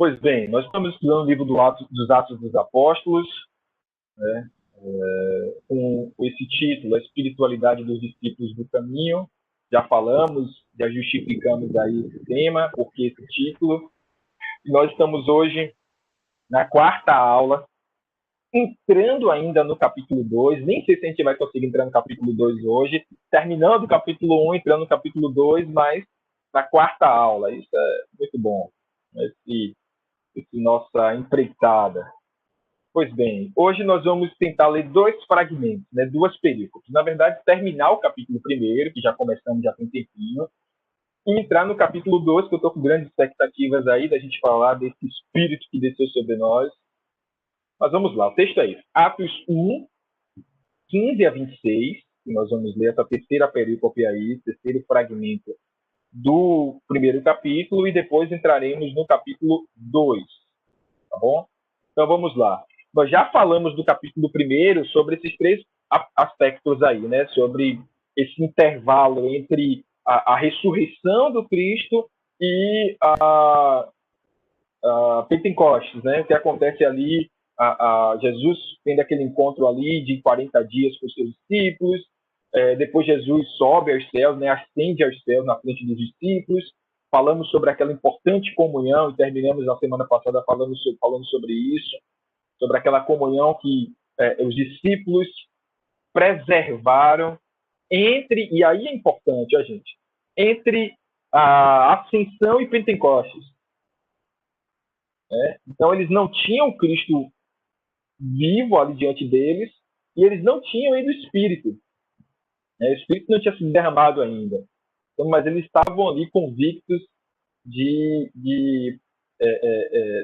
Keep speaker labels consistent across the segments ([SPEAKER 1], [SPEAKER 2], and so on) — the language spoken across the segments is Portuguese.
[SPEAKER 1] Pois bem, nós estamos estudando o livro dos Atos dos Apóstolos, né, com esse título, A Espiritualidade dos Discípulos do Caminho. Já falamos, já justificamos aí esse tema, porque esse título. E nós estamos hoje na quarta aula, entrando ainda no capítulo 2. Nem sei se a gente vai conseguir entrar no capítulo 2 hoje, terminando o capítulo 1, entrando no capítulo 2, mas na quarta aula. Isso é muito bom, esse nossa empreitada. Pois bem, hoje nós vamos tentar ler dois fragmentos, né, duas perícopas. Na verdade, terminar o capítulo 1, que já começamos já tem um tempinho, e entrar no capítulo 2, que eu estou com grandes expectativas aí da gente falar desse espírito que desceu sobre nós. Mas vamos lá, o texto é esse. Atos 1, 15 a 26, que nós vamos ler essa terceira perícope aí, terceiro fragmento do primeiro capítulo, e depois entraremos no capítulo 2, tá bom? Então vamos lá. Nós já falamos do capítulo 1 sobre esses três aspectos aí, né? Sobre esse intervalo entre a ressurreição do Cristo e a Pentecostes, né? O que acontece ali, Jesus tendo aquele encontro ali de 40 dias com os seus discípulos, depois Jesus sobe aos céus, né? Ascende aos céus na frente dos discípulos. Falamos sobre aquela importante comunhão e terminamos na semana passada falando sobre isso, sobre aquela comunhão que os discípulos preservaram e aí é importante, gente, entre a Ascensão e Pentecostes. Né? Então, eles não tinham Cristo vivo ali diante deles e eles não tinham ainda o Espírito. Né? O Espírito não tinha sido derramado ainda. Então, mas eles estavam ali convictos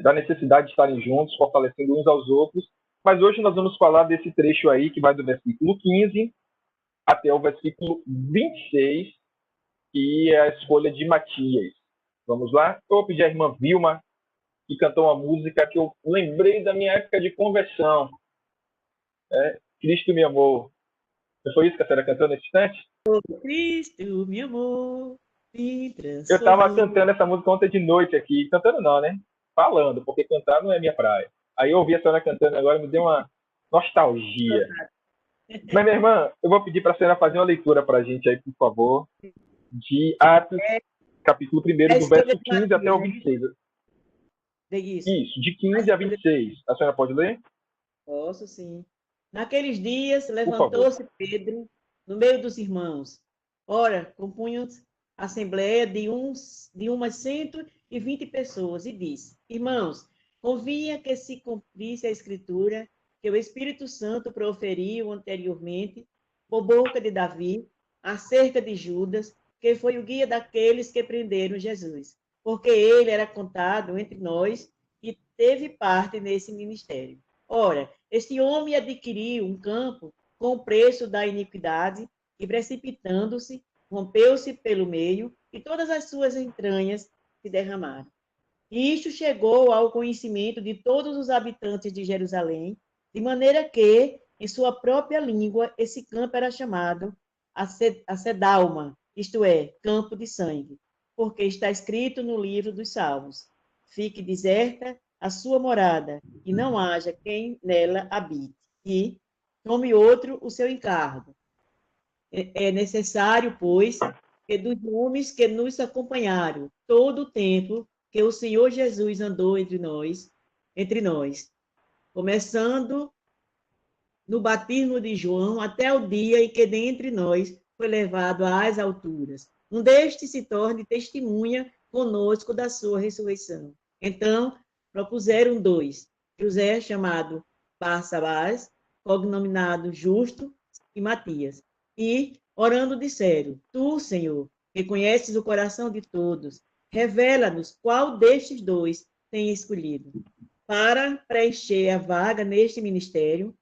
[SPEAKER 1] da necessidade de estarem juntos, fortalecendo uns aos outros. Mas hoje nós vamos falar desse trecho aí, que vai do versículo 15 até o versículo 26, que é a escolha de Matias. Vamos lá? Eu vou pedir à irmã Vilma, que cantou uma música que eu lembrei da minha época de conversão. Cristo me amou. Não foi isso que a senhora cantou nesse instante?
[SPEAKER 2] Cristo me amou, me
[SPEAKER 1] Eu estava
[SPEAKER 2] transformou.
[SPEAKER 1] cantando essa música ontem de noite aqui. Cantando não, né? Falando, porque cantar não é minha praia. Aí eu ouvi a senhora cantando agora, me deu uma nostalgia. Mas, minha irmã, eu vou pedir para a senhora fazer uma leitura para a gente aí, por favor, de Atos, capítulo 1,
[SPEAKER 2] É a
[SPEAKER 1] do
[SPEAKER 2] escolha
[SPEAKER 1] verso
[SPEAKER 2] de
[SPEAKER 1] 15 até
[SPEAKER 2] Matias,
[SPEAKER 1] o
[SPEAKER 2] né?
[SPEAKER 1] 26.
[SPEAKER 2] De isso.
[SPEAKER 1] Isso, de
[SPEAKER 2] A
[SPEAKER 1] 15 a
[SPEAKER 2] escolha...
[SPEAKER 1] 26. A senhora pode ler?
[SPEAKER 2] Posso, sim. Naqueles dias,
[SPEAKER 1] Por favor.
[SPEAKER 2] levantou-se Pedro no meio dos irmãos. Ora, compunham-se a assembleia de umas 120 pessoas e disse: Irmãos, convinha que se cumprisse a escritura que o Espírito Santo proferiu anteriormente por boca de Davi acerca de Judas, que foi o guia daqueles que prenderam Jesus, porque ele era contado entre nós e teve parte nesse ministério. Ora, este homem adquiriu um campo com o preço da iniquidade e, precipitando-se, rompeu-se pelo meio e todas as suas entranhas se derramaram. E isto chegou ao conhecimento de todos os habitantes de Jerusalém, de maneira que, em sua própria língua, esse campo era chamado Acedalma, isto é, campo de sangue, porque está escrito no livro dos Salmos: fique deserta a sua morada, e não haja quem nela habite, e tome outro o seu encargo. É necessário, pois, que dos homens que nos acompanharam todo o tempo que o Senhor Jesus andou entre nós, começando no batismo de João até o dia em que dentre nós foi levado às alturas. Um destes se torne testemunha conosco da sua ressurreição. Então, propuseram dois, José, chamado Barsabás, cognominado Justo, e Matias. E, orando, disseram: Tu, Senhor, que conheces o coração de todos, revela-nos qual destes dois tem escolhido para preencher a vaga neste ministério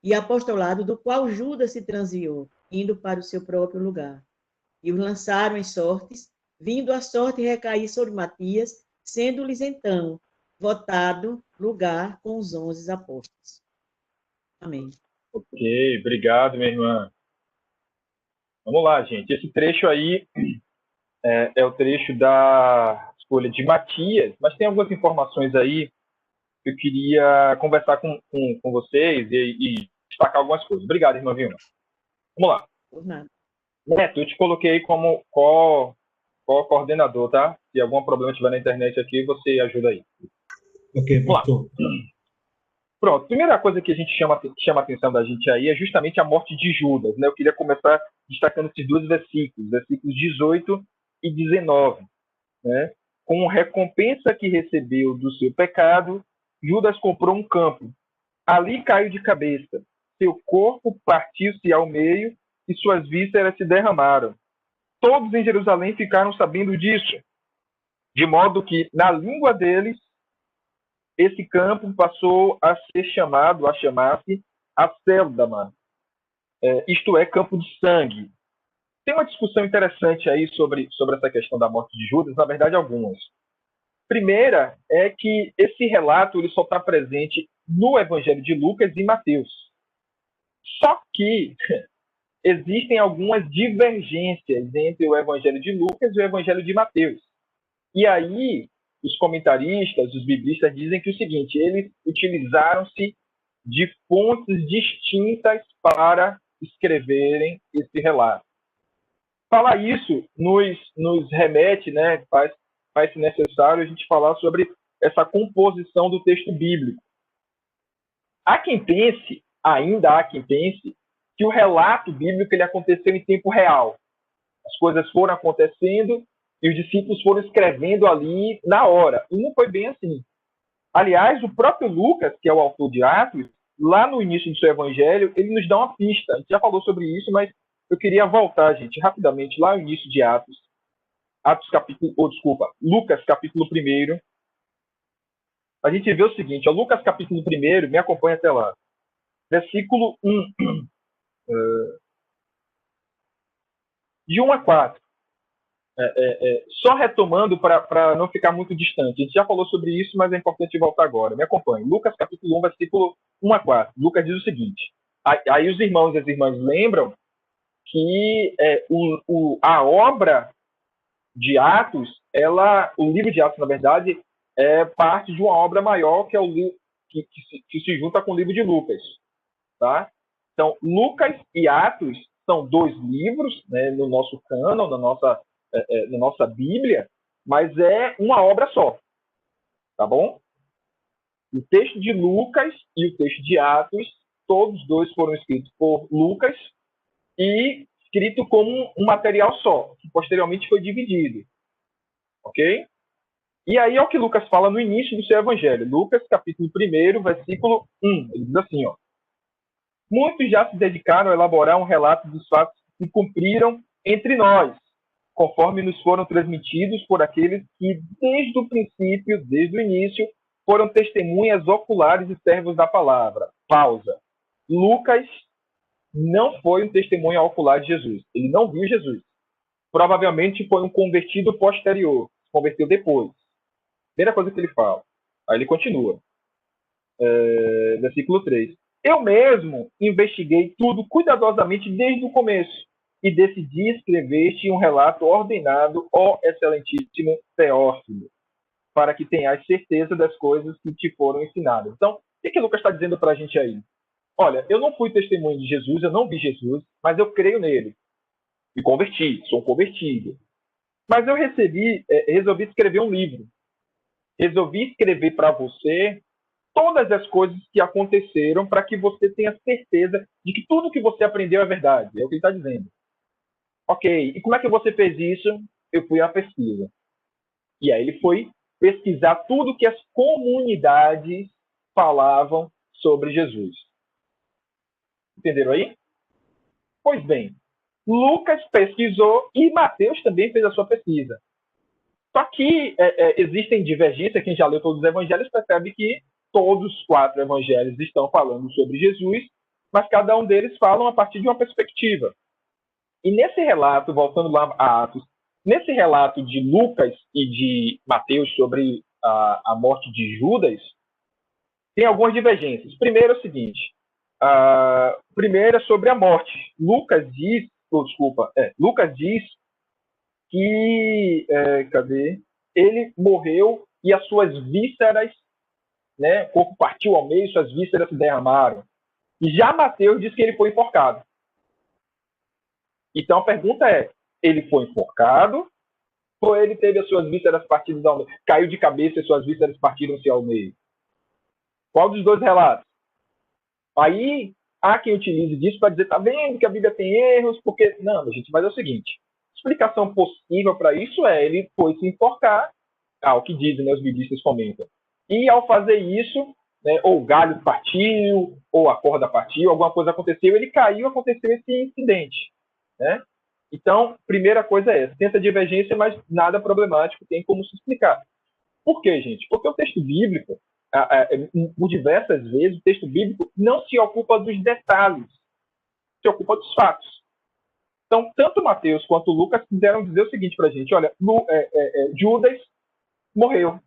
[SPEAKER 2] e apostolado do qual Judas se transviou, indo para o seu próprio lugar. E os lançaram em sortes, vindo a sorte recair sobre Matias, sendo-lhes então votado lugar com os 11 apóstolos. Amém.
[SPEAKER 1] Ok, obrigado, minha irmã. Vamos lá, gente. Esse trecho aí é o trecho da escolha de Matias, mas tem algumas informações aí que eu queria conversar com vocês e destacar algumas coisas. Obrigado, irmã Vilma. Vamos lá.
[SPEAKER 2] Por nada.
[SPEAKER 1] Neto, eu te coloquei como coordenador, tá? Se algum problema tiver na internet aqui, você ajuda aí.
[SPEAKER 3] Ok, pastor.
[SPEAKER 1] Pronto, primeira coisa que a gente chama a atenção da gente aí é justamente a morte de Judas, né? Eu queria começar destacando esses dois versículos 18 e 19, né? Com recompensa que recebeu do seu pecado, Judas comprou um campo. Ali caiu de cabeça. Seu corpo partiu-se ao meio e suas vísceras se derramaram. Todos em Jerusalém ficaram sabendo disso, de modo que, na língua deles, esse campo passou a chamar-se Aceldama, isto é, campo de sangue. Tem uma discussão interessante aí sobre essa questão da morte de Judas, na verdade, algumas. Primeira é que esse relato ele só está presente no Evangelho de Lucas e Mateus. Só que existem algumas divergências entre o Evangelho de Lucas e o Evangelho de Mateus. E aí, os comentaristas, os biblistas dizem que é o seguinte, eles utilizaram-se de fontes distintas para escreverem esse relato. Falar isso nos remete, né, faz-se necessário a gente falar sobre essa composição do texto bíblico. Ainda há quem pense, que o relato bíblico ele aconteceu em tempo real. As coisas foram acontecendo e os discípulos foram escrevendo ali na hora. E não foi bem assim. Aliás, o próprio Lucas, que é o autor de Atos, lá no início do seu evangelho, ele nos dá uma pista. A gente já falou sobre isso, mas eu queria voltar, gente, rapidamente, lá no início de Lucas capítulo 1. A gente vê o seguinte, Lucas capítulo 1, me acompanha até lá. Versículo 1. De 1 a 4. Só retomando para não ficar muito distante. A gente já falou sobre isso, mas é importante voltar agora. Me acompanhe. Lucas capítulo 1, versículo 1 a 4. Lucas diz o seguinte. Aí os irmãos e as irmãs lembram que a obra de Atos, o livro de Atos, na verdade, é parte de uma obra maior que é o livro que se junta com o livro de Lucas. Tá? Então, Lucas e Atos são dois livros, né, no nosso cânon, na nossa Bíblia, mas é uma obra só. Tá bom? O texto de Lucas e o texto de Atos, todos dois foram escritos por Lucas e escrito como um material só, que posteriormente foi dividido. Ok? E aí é o que Lucas fala no início do seu evangelho. Lucas, capítulo 1, versículo 1. Ele diz assim, ó. Muitos já se dedicaram a elaborar um relato dos fatos que se cumpriram entre nós, conforme nos foram transmitidos por aqueles que, desde o princípio, desde o início, foram testemunhas oculares e servos da palavra. Pausa. Lucas não foi um testemunha ocular de Jesus. Ele não viu Jesus. Provavelmente foi um convertido posterior. Se converteu depois. Primeira coisa que ele fala. Aí ele continua. Versículo 3. Eu mesmo investiguei tudo cuidadosamente desde o começo e decidi escrever-te um relato ordenado, ó excelentíssimo Teófilo, para que tenhas certeza das coisas que te foram ensinadas. Então, o que Lucas está dizendo para a gente aí? Olha, eu não fui testemunho de Jesus, eu não vi Jesus, mas eu creio nele. Me converti, sou um convertido. Mas eu resolvi escrever um livro. Resolvi escrever para você todas as coisas que aconteceram para que você tenha certeza de que tudo que você aprendeu é verdade. É o que ele está dizendo. Ok, e como é que você fez isso? Eu fui à pesquisa. E aí ele foi pesquisar tudo que as comunidades falavam sobre Jesus. Entenderam aí? Pois bem, Lucas pesquisou e Mateus também fez a sua pesquisa. Só que existem divergências, quem já leu todos os evangelhos percebe que todos os 4 evangelhos estão falando sobre Jesus, mas cada um deles fala a partir de uma perspectiva. E nesse relato, voltando lá a Atos, nesse relato de Lucas e de Mateus sobre a morte de Judas, tem algumas divergências. Primeiro é o seguinte, primeiro é sobre a morte. Lucas diz que ele morreu e as suas vísceras, né, o corpo partiu ao meio, suas vísceras se derramaram. E já Mateus diz que ele foi enforcado. Então a pergunta é, ele foi enforcado ou ele teve as suas vísceras partidas ao meio? Caiu de cabeça e suas vísceras partiram-se ao meio? Qual dos dois relatos? Aí há quem utilize disso para dizer, tá vendo que a Bíblia tem erros, porque... Não, gente, mas é o seguinte, explicação possível para isso é, ele foi se enforcar, o que dizem, né, os biblistas comentam. E ao fazer isso, né, ou o galho partiu, ou a corda partiu, alguma coisa aconteceu, ele caiu, aconteceu esse incidente, né? Então, primeira coisa é essa, tenta divergência, mas nada problemático, tem como se explicar. Por quê, gente? Porque o texto bíblico, por diversas vezes, o texto bíblico não se ocupa dos detalhes, se ocupa dos fatos. Então, tanto Mateus quanto Lucas quiseram dizer o seguinte para a gente, olha, Judas morreu,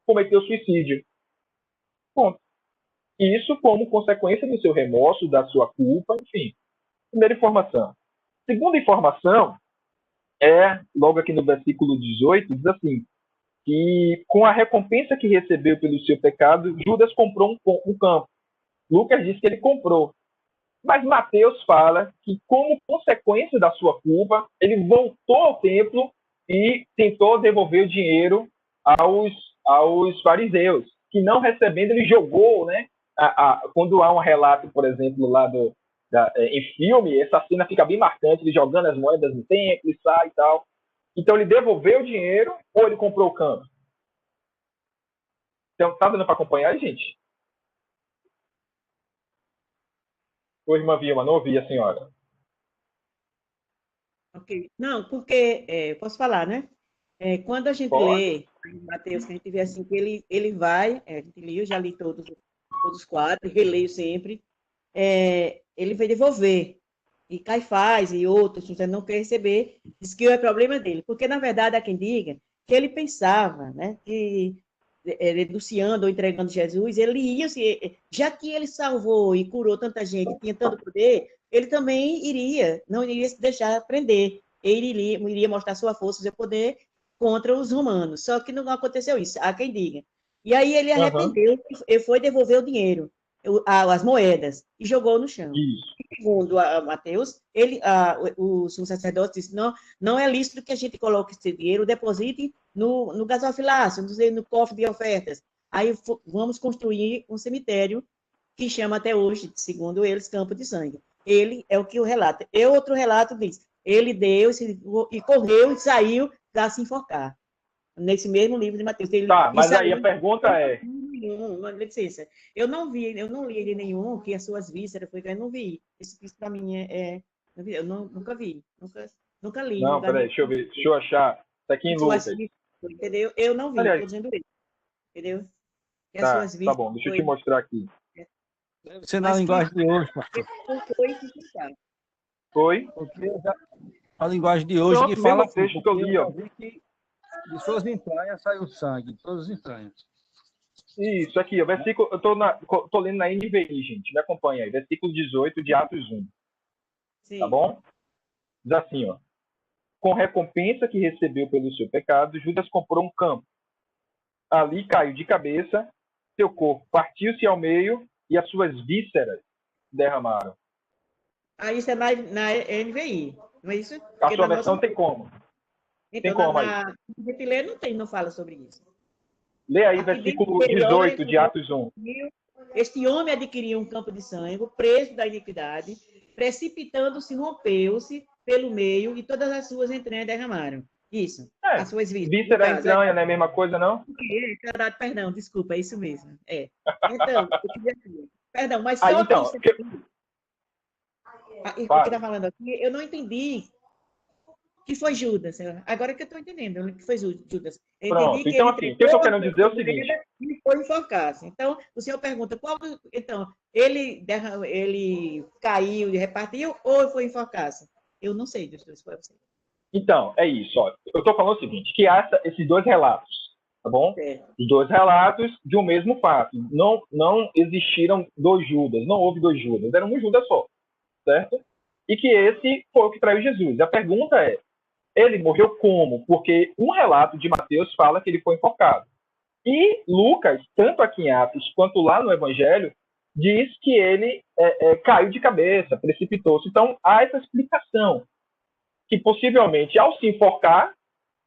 [SPEAKER 1] cometeu suicídio. Ponto. E isso como consequência do seu remorso, da sua culpa, enfim. Primeira informação. Segunda informação é, logo aqui no versículo 18, diz assim, que com a recompensa que recebeu pelo seu pecado, Judas comprou um campo. Lucas diz que ele comprou. Mas Mateus fala que, como consequência da sua culpa, ele voltou ao templo e tentou devolver o dinheiro aos fariseus, que não recebendo, ele jogou, né? Quando há um relato, por exemplo, lá em filme, essa cena fica bem marcante, ele jogando as moedas no templo e sai e tal. Então, ele devolveu o dinheiro ou ele comprou o campo? Então, tá dando para acompanhar, gente? Oi, irmã Vilma, não ouvi a senhora.
[SPEAKER 2] Ok. Não, porque, posso falar, né? Quando a gente lê em Mateus, que a gente vê assim, que ele vai, a gente lê, eu já li todos os quatro, releio sempre, ele vai devolver. E Caifás e outros, você não quer receber, diz que é problema dele. Porque, na verdade, há quem diga que ele pensava, né, que denunciando ou entregando Jesus, ele ia, já que ele salvou e curou tanta gente, tinha tanto poder, ele também não iria se deixar prender. Ele iria mostrar sua força, seu poder contra os romanos. Só que não aconteceu isso, há quem diga. E aí ele arrependeu e foi devolver o dinheiro, as moedas, e jogou no chão.
[SPEAKER 1] Isso.
[SPEAKER 2] Segundo Mateus, o sumo sacerdote disse, não é lícito que a gente coloque esse dinheiro, deposite no gasofilácio, no cofre de ofertas. Aí vamos construir um cemitério que chama até hoje, segundo eles, Campo de Sangue. Ele é o que o relata. E outro relato diz, ele deu e correu e saiu para se enforcar. Nesse mesmo livro de Mateus.
[SPEAKER 1] Mas aí a pergunta é...
[SPEAKER 2] Licença, eu não li ele nenhum que as suas vísceras foi, eu não vi. Isso para mim eu nunca vi, nunca li.
[SPEAKER 1] Não, peraí, deixa eu ver, deixa eu achar. Está aqui em Lucas.
[SPEAKER 2] Entendeu? Eu não vi, estou dizendo isso. Entendeu? Que as suas vísceras
[SPEAKER 1] tá bom, deixa eu te mostrar aqui.
[SPEAKER 4] Deve ser na linguagem de hoje, pastor.
[SPEAKER 1] Foi?
[SPEAKER 4] A linguagem de hoje que fala
[SPEAKER 1] assim, texto que eu li, ó.
[SPEAKER 4] De suas entranhas saiu sangue, de todas as entranhas.
[SPEAKER 1] Isso, aqui, o versículo, eu tô lendo na NVI, gente, me acompanha aí, versículo 18 de Atos 1. Sim. Tá bom? Diz assim, ó. Com recompensa que recebeu pelo seu pecado, Judas comprou um campo. Ali caiu de cabeça, seu corpo partiu-se ao meio e as suas vísceras derramaram.
[SPEAKER 2] Isso é na NVI, não é isso?
[SPEAKER 1] A sua versão tem como?
[SPEAKER 2] Então, tem como aí? Não fala sobre isso.
[SPEAKER 1] Lê aí, versículo 18 de Atos 1.
[SPEAKER 2] Este homem adquiriu um campo de sangue, preso da iniquidade, precipitando-se, rompeu-se pelo meio e todas as suas entranhas derramaram. Isso, as suas vísceras.
[SPEAKER 1] Víscera e entranha não é a mesma coisa, não?
[SPEAKER 2] Perdão, desculpa, é isso mesmo. Então, eu queria dizer, perdão, mas só
[SPEAKER 1] então,
[SPEAKER 2] o que está falando aqui, eu não entendi que foi Judas. Agora que eu estou entendendo que foi Judas.
[SPEAKER 1] Pronto, então assim, o que eu estou querendo dizer é o seguinte.
[SPEAKER 2] Ele foi enforcar-se. Então, o senhor pergunta, então, ele caiu e repartiu ou foi enforcar-se? Eu não sei dos dois.
[SPEAKER 1] Então, é isso. Ó. Eu estou falando o seguinte, que há esses dois relatos, tá bom? Os dois relatos de um mesmo fato. Não existiram dois Judas, não houve dois Judas, era um Judas só, certo? E que esse foi o que traiu Jesus. A pergunta é, Ele morreu como? Porque um relato de Mateus fala que ele foi enforcado. E Lucas, tanto aqui em Atos quanto lá no Evangelho, diz que ele caiu de cabeça, precipitou-se. Então, há essa explicação, que possivelmente, ao se enforcar,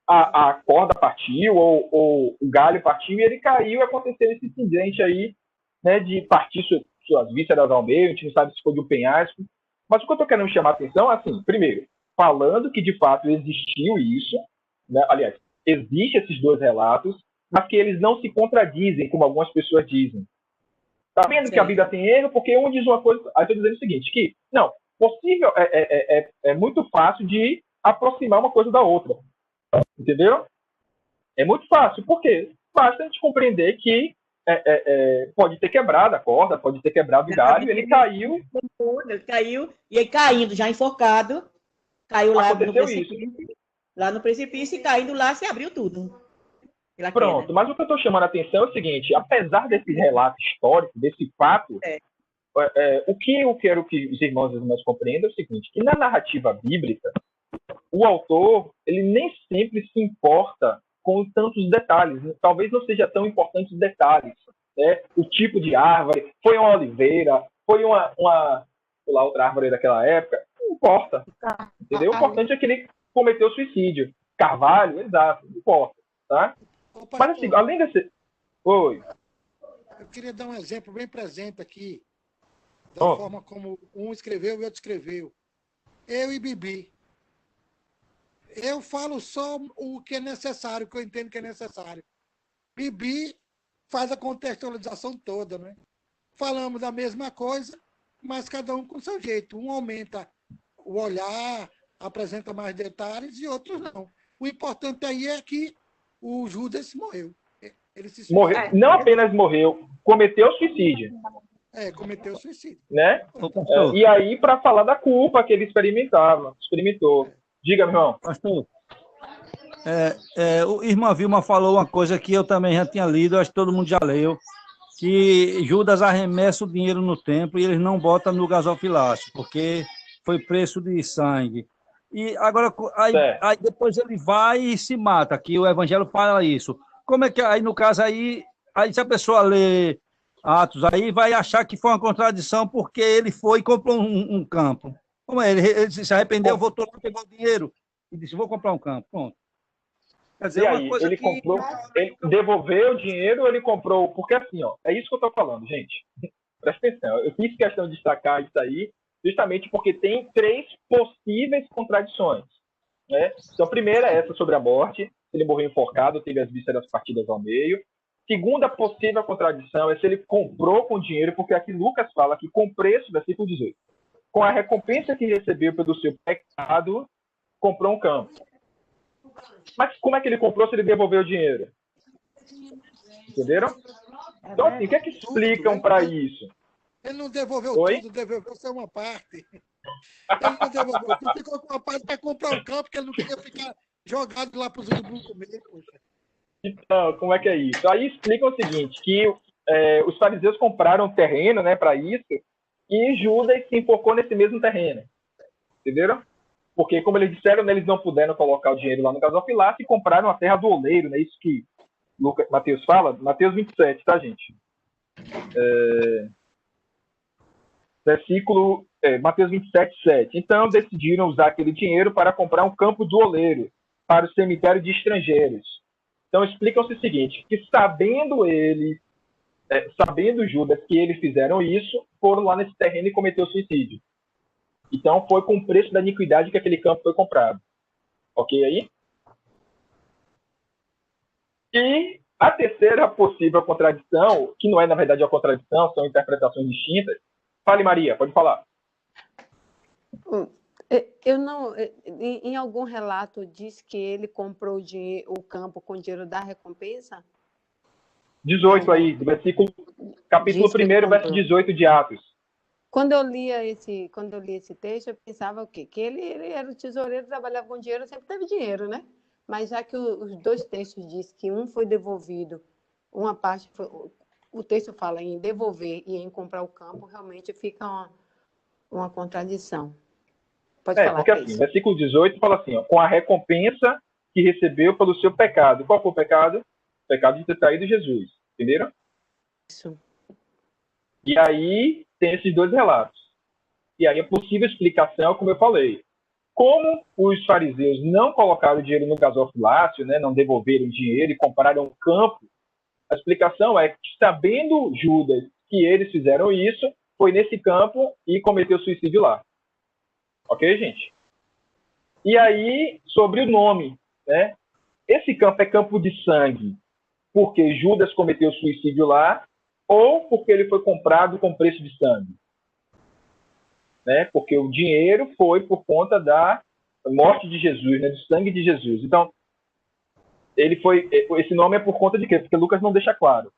[SPEAKER 1] a corda partiu, ou o galho partiu, e ele caiu, e aconteceu esse incidente aí, né, de partir suas vísceras ao meio, a gente não sabe se foi do penhasco. Mas o que eu estou querendo chamar a atenção é assim, primeiro, falando que de fato existiu isso, né? Aliás, existem esses dois relatos, mas que eles não se contradizem, como algumas pessoas dizem. Tá vendo que a vida tem erro? Porque um diz uma coisa, aí estou dizendo o seguinte, que, não, possível, é muito fácil de aproximar uma coisa da outra. Entendeu? É muito fácil. Por quê? Basta a gente compreender que pode ter quebrado a corda, pode ter quebrado o galho, ele caiu.
[SPEAKER 2] Ele caiu, e aí caindo, já enforcado, caiu lá no precipício, e caindo lá, se abriu tudo.
[SPEAKER 1] Pronto, mas o que eu estou chamando a atenção é o seguinte, apesar desse relato histórico, desse fato, o que eu quero que os irmãos e as irmãs compreendam é o seguinte, que na narrativa bíblica, o autor, ele nem sempre se importa com tantos detalhes, talvez não seja tão importante os detalhes, né? O tipo de árvore, foi uma oliveira, foi uma sei lá, outra árvore daquela época, não importa, entendeu? O importante é que ele cometeu suicídio. Carvalho, exato, não importa, tá? Mas assim, além desse... Oi.
[SPEAKER 5] Eu queria dar um exemplo bem presente aqui, da forma como um escreveu e o outro escreveu. Eu e Bibi. Eu falo só o que é necessário, o que eu entendo que é necessário. Bibi faz a contextualização toda, né? Falamos da mesma coisa, mas cada um com seu jeito. Um aumenta o olhar, apresenta mais detalhes e outros não. O importante aí é que o Judas morreu. Ele se
[SPEAKER 1] morreu. Não apenas morreu, cometeu suicídio.
[SPEAKER 5] Cometeu suicídio.
[SPEAKER 1] Né? E aí, para falar da culpa que ele experimentou. Diga, meu irmão.
[SPEAKER 4] Pastor, o irmão Vilma falou uma coisa que eu também já tinha lido, acho que todo mundo já leu, que Judas arremessa o dinheiro no templo e eles não botam no gasofilácio, porque foi preço de sangue. E agora, aí depois ele vai e se mata, que o Evangelho fala isso. Como é que, aí no caso, aí se a pessoa lê Atos, aí vai achar que foi uma contradição porque ele foi e comprou um campo. Como é? Ele se arrependeu, voltou lá, pegou o dinheiro e disse, vou comprar um campo. Pronto. Quer dizer,
[SPEAKER 1] e aí, ele comprou, ele devolveu o dinheiro ou ele comprou? Porque assim, é isso que eu estou falando, gente. Presta atenção. Eu fiz questão de destacar isso aí, justamente porque tem 3 possíveis contradições. Né? Então, a primeira é essa sobre a morte. Ele morreu enforcado, teve as vísceras partidas ao meio. Segunda possível contradição é se ele comprou com dinheiro, porque aqui Lucas fala que com preço, versículo 18, com a recompensa que recebeu pelo seu pecado, comprou um campo. Mas como é que ele comprou se ele devolveu o dinheiro? Entenderam? Então, assim, o que é que explicam para isso?
[SPEAKER 5] Ele não devolveu tudo, devolveu só uma parte. Ele não devolveu tudo, ficou com uma parte para comprar um campo, que ele não queria ficar jogado lá para os urubus comer. Poxa.
[SPEAKER 1] Então, como é que é isso? Aí explicam o seguinte, que os fariseus compraram terreno, né, para isso, e Judas se enfocou nesse mesmo terreno. Entenderam? Porque, como eles disseram, né, eles não puderam colocar o dinheiro lá no gasofilácio e compraram a terra do oleiro, né? Isso que Mateus fala, Mateus 27, tá, gente? Mateus 27, 7. Então, decidiram usar aquele dinheiro para comprar um campo do oleiro, para o cemitério de estrangeiros. Então, explicam-se o seguinte, que sabendo Judas que eles fizeram isso, foram lá nesse terreno e cometeu suicídio. Então, foi com o preço da iniquidade que aquele campo foi comprado. Ok aí? E a terceira possível contradição, que não é, na verdade, uma contradição, são interpretações distintas. Fale, Maria, pode falar.
[SPEAKER 6] Eu não, em algum relato diz que ele comprou o campo com dinheiro da recompensa?
[SPEAKER 1] 18 aí, do capítulo 1, verso 18 de Atos.
[SPEAKER 6] Quando eu li esse texto, eu pensava o quê? Que ele era o tesoureiro, trabalhava com dinheiro, sempre teve dinheiro, né? Mas já que os 2 textos dizem que um foi devolvido, uma parte o texto fala em devolver e em comprar o campo, realmente fica uma contradição. Pode falar.
[SPEAKER 1] Porque assim, versículo 18 fala assim, ó, com a recompensa que recebeu pelo seu pecado. Qual foi o pecado? O pecado de ter traído Jesus. Entenderam?
[SPEAKER 6] Isso.
[SPEAKER 1] E aí tem esses dois relatos. E aí a possível explicação, como eu falei, como os fariseus não colocaram o dinheiro no gasofilácio, né, não devolveram o dinheiro e compraram um campo, a explicação é que, sabendo Judas que eles fizeram isso, foi nesse campo e cometeu suicídio lá. Ok, gente? E aí, sobre o nome, né? Esse campo é campo de sangue porque Judas cometeu suicídio lá ou porque ele foi comprado com preço de sangue? Né? Porque o dinheiro foi por conta da morte de Jesus, né? Do sangue de Jesus. Então, esse nome é por conta de quê? Porque Lucas não deixa claro.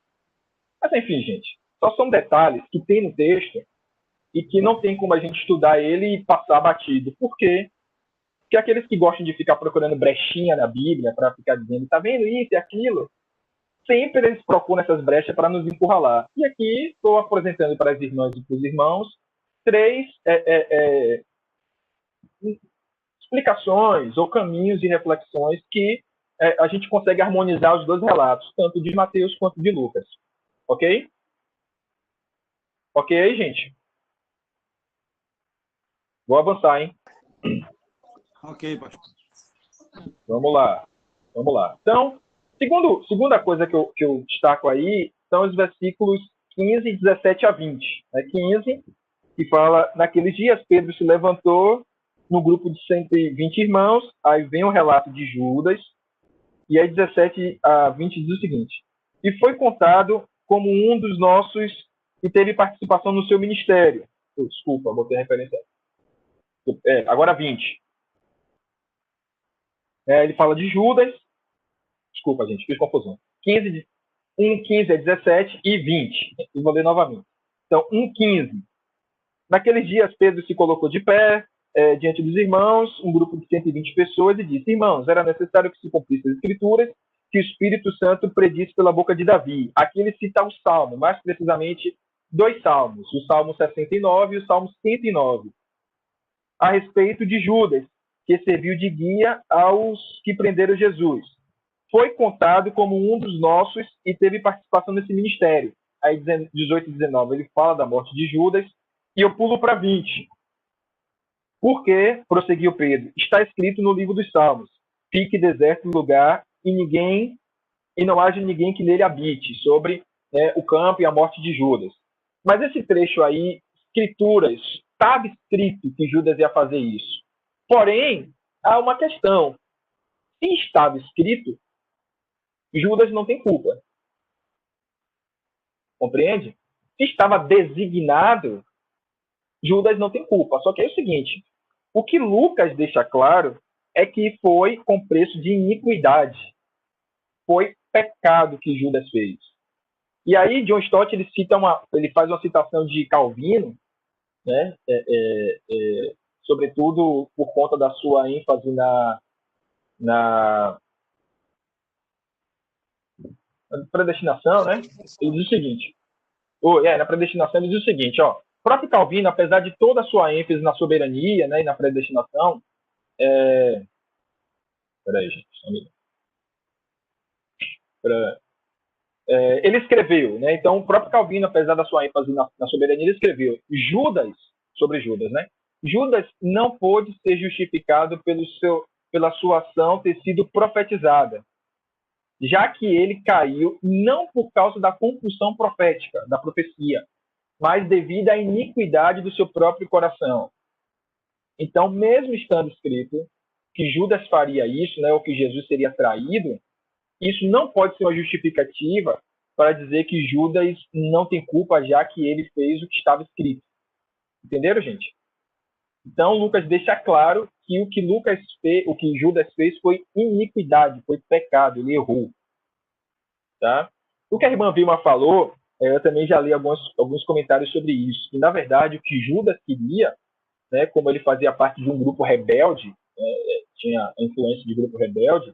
[SPEAKER 1] Mas, enfim, gente, só são detalhes que tem no texto e que não tem como a gente estudar ele e passar batido. Por quê? Porque aqueles que gostam de ficar procurando brechinha na Bíblia para ficar dizendo, tá vendo isso e aquilo, sempre eles procuram essas brechas para nos encurralar. E aqui estou apresentando para as irmãs e para os irmãos 3 explicações ou caminhos de reflexões que a gente consegue harmonizar os dois relatos, tanto de Mateus quanto de Lucas. Ok? Ok aí, gente? Vou avançar, hein?
[SPEAKER 4] Ok, pastor.
[SPEAKER 1] Vamos lá. Então, segunda coisa que eu destaco aí são os versículos 15, 17 a 20. Né? 15, que fala, naqueles dias Pedro se levantou no grupo de 120 irmãos, aí vem o relato de Judas, e aí 17 a 20 diz o seguinte, e foi contado como um dos nossos que teve participação no seu ministério. Desculpa, botei a referência. Agora 20. Ele fala de Judas, desculpa, gente, fiz confusão. 15 a 17 e 20. Eu vou ler novamente. Então, 1:15. Naqueles dias, Pedro se colocou de pé diante dos irmãos, um grupo de 120 pessoas, e disse, irmãos, era necessário que se cumprissem as escrituras, que o Espírito Santo predisse pela boca de Davi. Aqui ele cita o Salmo, mais precisamente 2 salmos, o Salmo 69 e o Salmo 109, a respeito de Judas, que serviu de guia aos que prenderam Jesus. Foi contado como um dos nossos e teve participação nesse ministério. Aí 18 e 19 ele fala da morte de Judas, e eu pulo para 20. Porque, prosseguiu Pedro, está escrito no livro dos Salmos, fique deserto o lugar e não haja ninguém que nele habite, sobre o campo e a morte de Judas. Mas esse trecho aí, escrituras, estava escrito que Judas ia fazer isso. Porém, há uma questão. Se estava escrito, Judas não tem culpa. Compreende? Se estava designado, Judas não tem culpa. Só que é o seguinte, o que Lucas deixa claro é que foi com preço de iniquidade. Foi pecado que Judas fez. E aí, John Stott ele faz uma citação de Calvino, né? Sobretudo por conta da sua ênfase na predestinação, né? Ele diz o seguinte, na predestinação ele diz o seguinte, ó, o próprio Calvino, apesar de toda a sua ênfase na soberania, né, e na predestinação, peraí, gente, ele escreveu, né? Então o próprio Calvino, apesar da sua ênfase na soberania, ele escreveu sobre Judas, né? Judas não pôde ser justificado pela sua ação ter sido profetizada, já que ele caiu não por causa da compulsão profética, da profecia, mas devido à iniquidade do seu próprio coração. Então, mesmo estando escrito que Judas faria isso, né, ou que Jesus seria traído, isso não pode ser uma justificativa para dizer que Judas não tem culpa, já que ele fez o que estava escrito. Entenderam, gente? Então, Lucas deixa claro que o que Judas fez foi iniquidade, foi pecado, ele errou. Tá? O que a irmã Vilma falou, eu também já li alguns comentários sobre isso. E, na verdade, o que Judas queria, né, como ele fazia parte de um grupo rebelde, tinha a influência de grupo rebelde,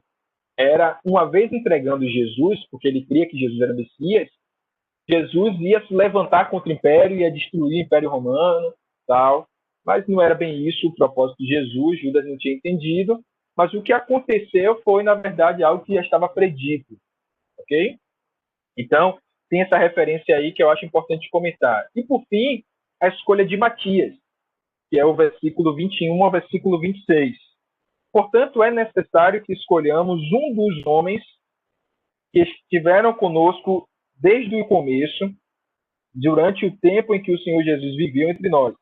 [SPEAKER 1] era, uma vez entregando Jesus, porque ele cria que Jesus era Messias, Jesus ia se levantar contra o Império, ia destruir o Império Romano, tal. Mas não era bem isso o propósito de Jesus, Judas não tinha entendido, mas o que aconteceu foi, na verdade, algo que já estava predito, ok? Então, tem essa referência aí que eu acho importante comentar. E, por fim, a escolha de Matias, que é o versículo 21 ao versículo 26. Portanto, é necessário que escolhamos um dos homens que estiveram conosco desde o começo, durante o tempo em que o Senhor Jesus viveu entre nós,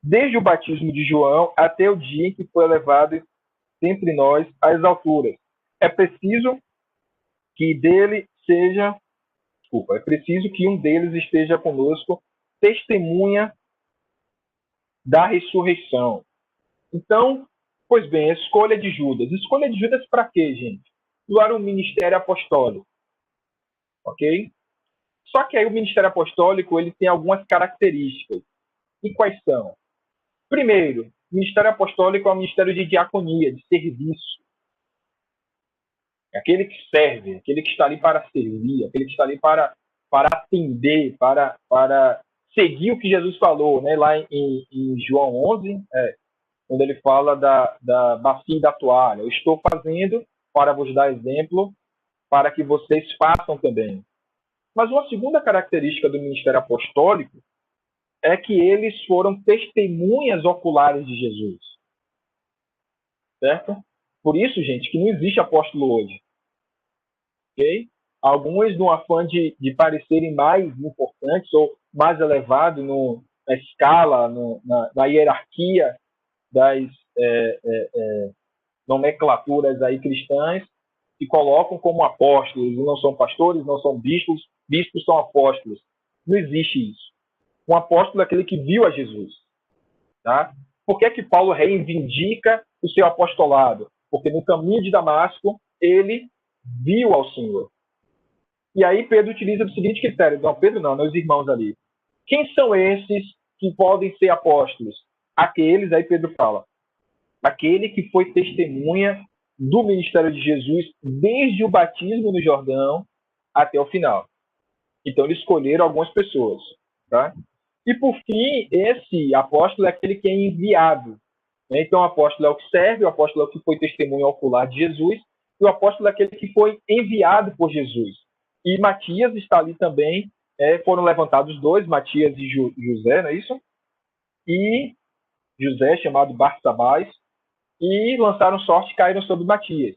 [SPEAKER 1] desde o batismo de João até o dia em que foi elevado entre nós às alturas. É preciso que é preciso que um deles esteja conosco, testemunha da ressurreição. Então, pois bem, a escolha de Judas. Escolha de Judas para quê, gente? Doar um ministério apostólico. Ok? Só que aí o ministério apostólico ele tem algumas características. E quais são? Primeiro, o ministério apostólico é um ministério de diaconia, de serviço. É aquele que serve, aquele que está ali para servir, aquele que está ali para atender, para seguir o que Jesus falou, né? Lá em João 11, quando ele fala da bacia e da toalha. Eu estou fazendo para vos dar exemplo, para que vocês façam também. Mas uma segunda característica do ministério apostólico é que eles foram testemunhas oculares de Jesus. Certo? Por isso, gente, que não existe apóstolo hoje. Ok? Alguns, no afã de parecerem mais importantes ou mais elevados na escala, na hierarquia das nomenclaturas aí cristãs, se colocam como apóstolos, não são pastores, não são bispos, bispos são apóstolos. Não existe isso. Um apóstolo é aquele que viu a Jesus. Tá? Por que Paulo reivindica o seu apostolado? Porque no caminho de Damasco, ele viu ao Senhor. E aí Pedro utiliza o seguinte critério. Não, Pedro não, os irmãos ali. Quem são esses que podem ser apóstolos? Aqueles, aí Pedro fala, aquele que foi testemunha do ministério de Jesus desde o batismo no Jordão até o final. Então, eles escolheram algumas pessoas. Tá? E, por fim, esse apóstolo é aquele que é enviado. Então, o apóstolo é o que serve, o apóstolo é o que foi testemunha ocular de Jesus, e o apóstolo é aquele que foi enviado por Jesus. E Matias está ali também, foram levantados dois, Matias e José, não é isso? E José, chamado Barsabás, e lançaram sorte e caíram sobre Matias.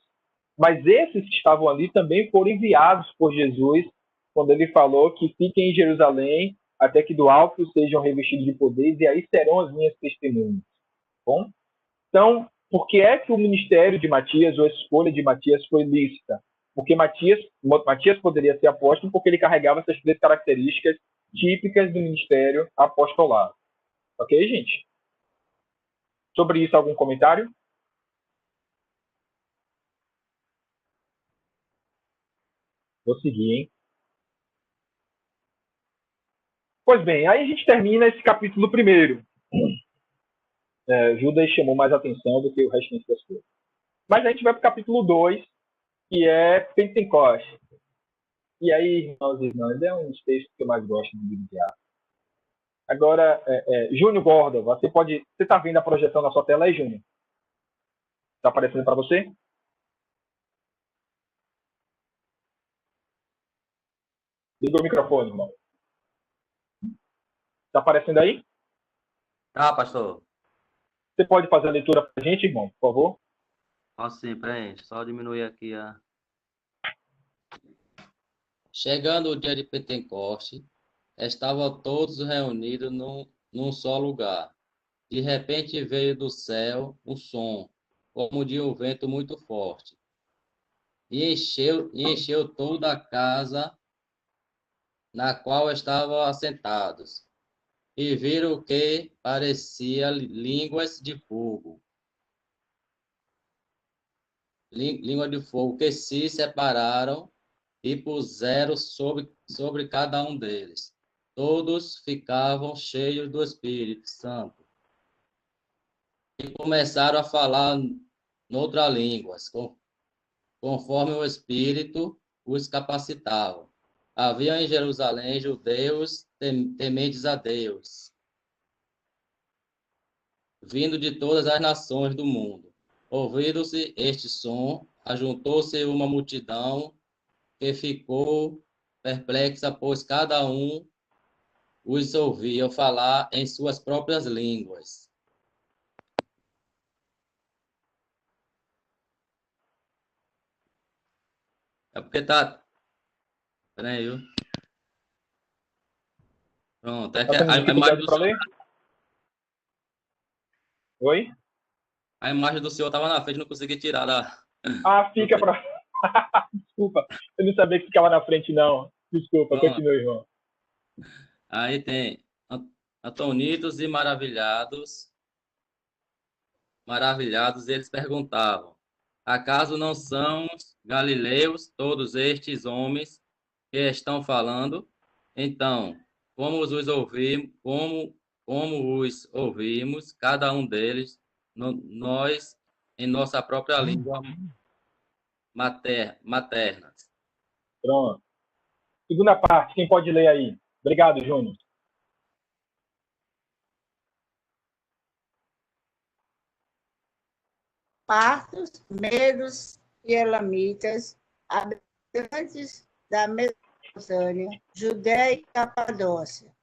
[SPEAKER 1] Mas esses que estavam ali também foram enviados por Jesus, quando ele falou que fiquem em Jerusalém até que do alto sejam revestidos de poder, e aí serão as minhas testemunhas. Bom? Então, por que é que o ministério de Matias, ou a escolha de Matias, foi lícita? Porque Matias poderia ser apóstolo porque ele carregava essas três características típicas do ministério apostolado. Ok, gente? Sobre isso, algum comentário? Vou seguir, hein? Pois bem, aí a gente termina esse capítulo primeiro. Judas chamou mais atenção do que o resto das coisas. Mas a gente vai para o capítulo 2, que é Pentecostes. E aí, irmãos e irmãs, é um dos textos que eu mais gosto do livro de Atos. Agora, Júnior Gordon, você está vendo a projeção na sua tela aí, Júnior? Está aparecendo para você? Liga o microfone, irmão. Está aparecendo aí?
[SPEAKER 7] Tá, pastor.
[SPEAKER 1] Você pode fazer a leitura para a gente, irmão, por favor?
[SPEAKER 7] Posso sim, peraí. Só diminuir aqui a... Chegando o dia de Pentecoste, estavam todos reunidos num só lugar. De repente veio do céu um som, como de um vento muito forte, e encheu toda a casa na qual estavam assentados. E viram que parecia línguas de fogo. Língua de fogo que se separaram e puseram sobre cada um deles. Todos ficavam cheios do Espírito Santo e começaram a falar noutras línguas, conforme o Espírito os capacitava. Havia em Jerusalém judeus tementes a Deus. vindo de todas as nações do mundo. Ouvindo-se este som, ajuntou-se uma multidão que ficou perplexa, pois cada um os ouvia falar em suas próprias línguas. É porque tá... Peraí, viu? Pronto, é que
[SPEAKER 1] Tá tendo
[SPEAKER 7] a imagem
[SPEAKER 1] dificuldade
[SPEAKER 7] do
[SPEAKER 1] para
[SPEAKER 7] senhor,
[SPEAKER 1] ler? Oi?
[SPEAKER 7] a imagem do senhor estava na frente, não consegui tirar da...
[SPEAKER 1] Ah, fica para... Desculpa, eu não sabia que ficava na frente, não. Desculpa,
[SPEAKER 7] Pronto.
[SPEAKER 1] continue, irmão.
[SPEAKER 7] Aí tem atonitos e maravilhados, eles perguntavam: acaso não são galileus todos estes homens que estão falando? Então, como os ouvimos, cada um deles, nós, em nossa própria língua materna.
[SPEAKER 1] Pronto. Segunda parte, quem pode ler aí? Obrigado, Júnior.
[SPEAKER 8] Partos, medos e elamitas, habitantes da Mesopotâmia, Judéia e Capadócia,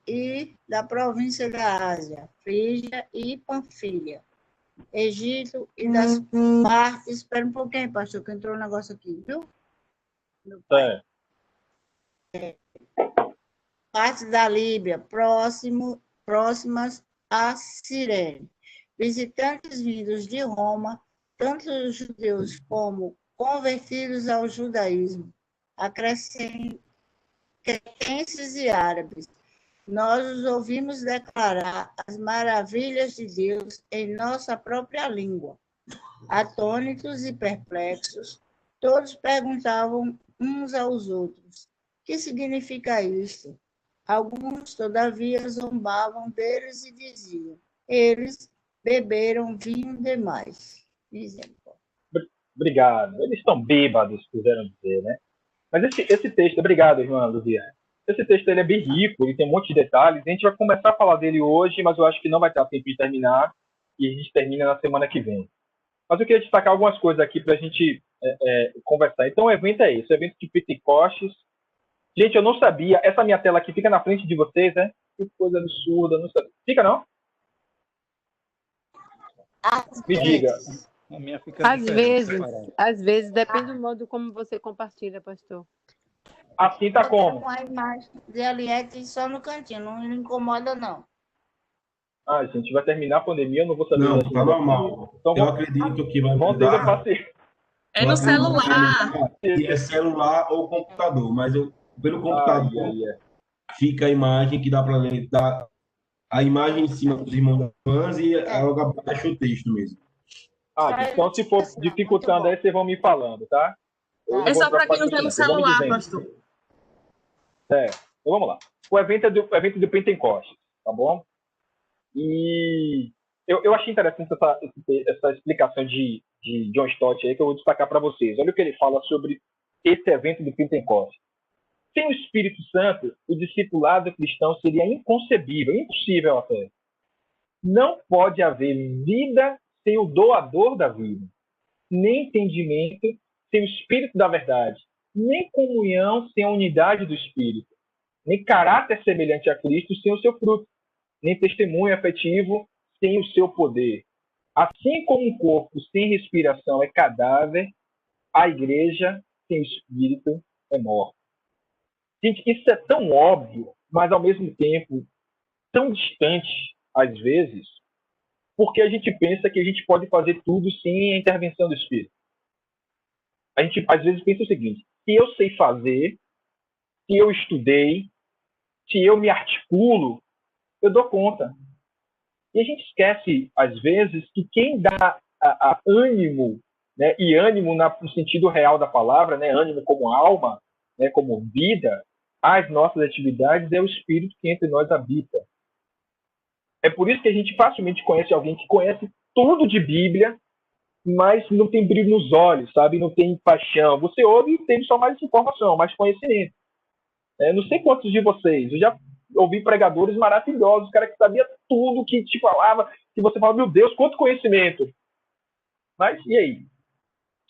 [SPEAKER 8] e da província da Ásia, Frígia e Panfilha, Egito e das partes... Espera um pouquinho, pastor, que entrou um negócio aqui, viu? Partes da Líbia, próximas a Cirene. Visitantes vindos de Roma, tanto os judeus como convertidos ao judaísmo, cretenses e árabes. Nós os ouvimos declarar as maravilhas de Deus em nossa própria língua. Atônitos e perplexos, todos perguntavam uns aos outros: que significa isto? Alguns, todavia, zombavam deles e diziam: eles beberam vinho demais.
[SPEAKER 1] Obrigado. Eles estão bêbados, quiseram dizer, né? Mas esse texto, obrigado, irmã Luzia. Esse texto ele é bem rico, ele tem um monte de detalhes. A gente vai começar a falar dele hoje, mas eu acho que não vai ter tempo de terminar, e a gente termina na semana que vem. Mas eu queria destacar algumas coisas aqui para a gente conversar. Então, o evento é esse, o evento de Pentecostes. Gente, eu não sabia, essa minha tela aqui fica na frente de vocês, né? Que coisa absurda, não sabia. Fica, não? Me diga.
[SPEAKER 4] A minha fica
[SPEAKER 6] Às vezes, depende do modo como você compartilha, pastor.
[SPEAKER 1] Assim tá como?
[SPEAKER 8] Com a imagem de Eliette só no cantinho, não incomoda, não.
[SPEAKER 1] Ah, gente, vai terminar a pandemia, eu não vou saber.
[SPEAKER 3] Não, tá normal.
[SPEAKER 1] Então,
[SPEAKER 3] eu acredito que vai
[SPEAKER 1] vão ter
[SPEAKER 3] mudar.
[SPEAKER 1] paciência.
[SPEAKER 9] É no celular.
[SPEAKER 3] Se é celular ou computador, mas pelo computador fica a imagem que dá para ler, dá a imagem em cima dos irmãos da fãs e logo abaixo o texto mesmo.
[SPEAKER 1] Então se for dificultando aí, vocês vão me falando, tá?
[SPEAKER 9] É só para quem não tem no celular, pastor.
[SPEAKER 1] Então vamos lá. O evento é do Pentecostes, tá bom? E eu achei interessante essa explicação de John Stott aí, que eu vou destacar para vocês. Olha o que ele fala sobre esse evento do Pentecostes. Sem o Espírito Santo, o discipulado cristão seria inconcebível, impossível até. Não pode haver vida sem o doador da vida, nem entendimento sem o Espírito da verdade, nem comunhão sem a unidade do Espírito, nem caráter semelhante a Cristo sem o seu fruto, nem testemunho afetivo sem o seu poder. Assim como um corpo sem respiração é cadáver, a igreja sem Espírito é morta. Gente, isso é tão óbvio, mas ao mesmo tempo tão distante, às vezes, porque a gente pensa que a gente pode fazer tudo sem a intervenção do Espírito. A gente, às vezes, pensa o seguinte: se eu sei fazer, se eu estudei, se eu me articulo, eu dou conta. E a gente esquece, às vezes, que quem dá ânimo, né, e ânimo no sentido real da palavra, né, ânimo como alma, né, como vida, às nossas atividades, é o Espírito que entre nós habita. É por isso que a gente facilmente conhece alguém que conhece tudo de Bíblia, mas não tem brilho nos olhos, sabe? Não tem paixão. Você ouve e tem só mais informação, mais conhecimento. Não sei quantos de vocês, eu já ouvi pregadores maravilhosos, cara que sabia tudo, que te falava, que você falava, meu Deus, quanto conhecimento. Mas, e aí?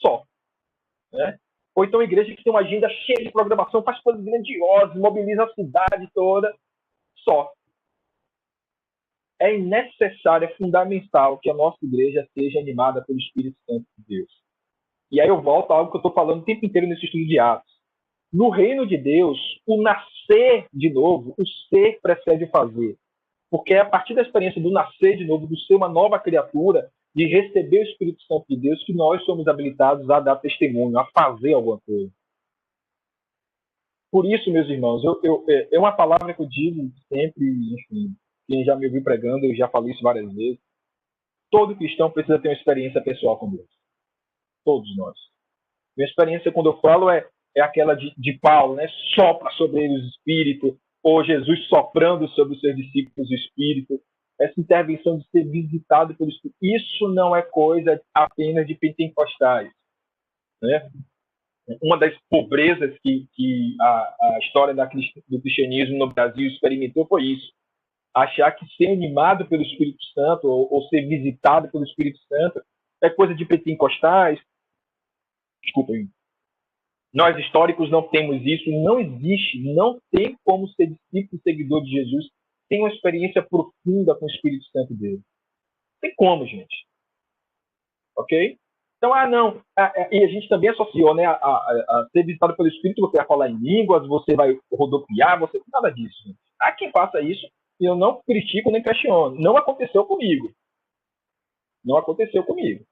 [SPEAKER 1] Só. Né? Ou então a igreja que tem uma agenda cheia de programação, faz coisas grandiosas, mobiliza a cidade toda. Só. É necessário, é fundamental que a nossa igreja seja animada pelo Espírito Santo de Deus. E aí eu volto a algo que eu estou falando o tempo inteiro nesse estudo de Atos. No reino de Deus, o nascer de novo, o ser precede o fazer. Porque é a partir da experiência do nascer de novo, do ser uma nova criatura, de receber o Espírito Santo de Deus, que nós somos habilitados a dar testemunho, a fazer alguma coisa. Por isso, meus irmãos, é uma palavra que eu digo sempre, enfim, quem já me ouviu pregando, eu já falei isso várias vezes. Todo cristão precisa ter uma experiência pessoal com Deus. Todos nós. Minha experiência, quando eu falo, é aquela de Paulo, né? Sopra sobre eles o Espírito, ou Jesus soprando sobre os seus discípulos o Espírito. Essa intervenção de ser visitado pelo Espírito. Isso não é coisa apenas de pentecostais. Né? Uma das pobrezas que a história do cristianismo no Brasil experimentou foi isso. Achar que ser animado pelo Espírito Santo ou ser visitado pelo Espírito Santo é coisa de pentecostais. Desculpem. Nós, históricos, não temos isso. Não existe. Não tem como ser discípulo e seguidor de Jesus sem uma experiência profunda com o Espírito Santo dele. Não tem como, gente. Ok? Então, não. E a gente também associou, né, a ser visitado pelo Espírito, você vai falar em línguas, você vai rodopiar, nada disso. Gente. Há quem faça isso, e eu não critico nem questiono. Não aconteceu comigo. Não aconteceu comigo.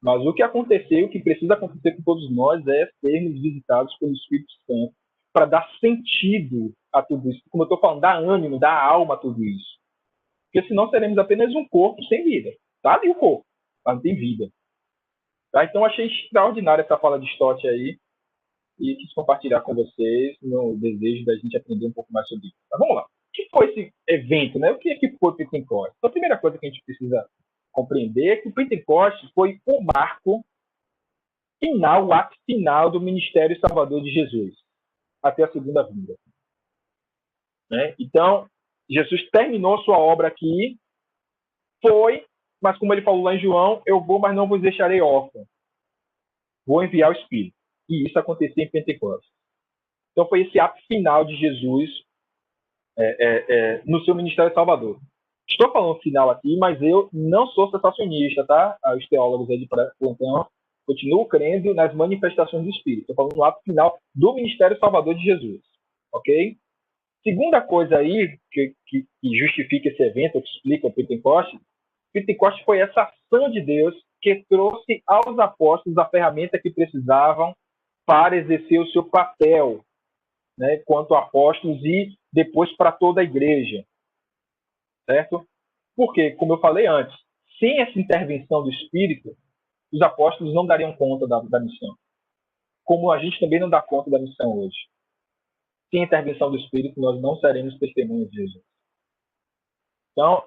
[SPEAKER 1] Mas o que aconteceu, o que precisa acontecer com todos nós é sermos visitados pelo Espírito Santo para dar sentido a tudo isso. Como eu estou falando, dar ânimo, dar alma a tudo isso. Porque senão seremos apenas um corpo sem vida. Tá ali o corpo, mas não tem vida. Tá? Então achei extraordinária essa fala de Stott aí e quis compartilhar com vocês no desejo da gente aprender um pouco mais sobre isso. Tá, vamos lá. O que foi esse evento? Né? O que foi o Pentecostes? Então, a primeira coisa que a gente precisa compreender é que o Pentecostes foi o marco final, o ato final do ministério salvador de Jesus, até a segunda vinda. Né? Então, Jesus terminou sua obra aqui, mas como ele falou lá em João, eu vou, mas não vos deixarei órfãos. Vou enviar o Espírito. E isso aconteceu em Pentecostes. Então, foi esse ato final de Jesus no seu ministério salvador. Estou falando final aqui, mas eu não sou sensacionista, tá? Os teólogos aí de plantão continuo crendo nas manifestações do Espírito. Estou falando do ato final do ministério salvador de Jesus. Ok? Segunda coisa aí que justifica esse evento, que explica o Pentecostes, foi essa ação de Deus que trouxe aos apóstolos a ferramenta que precisavam para exercer o seu papel, né, quanto apóstolos e depois para toda a igreja. Certo? Porque, como eu falei antes, sem essa intervenção do Espírito, os apóstolos não dariam conta da missão. Como a gente também não dá conta da missão hoje. Sem a intervenção do Espírito, nós não seremos testemunhas de Jesus. Então,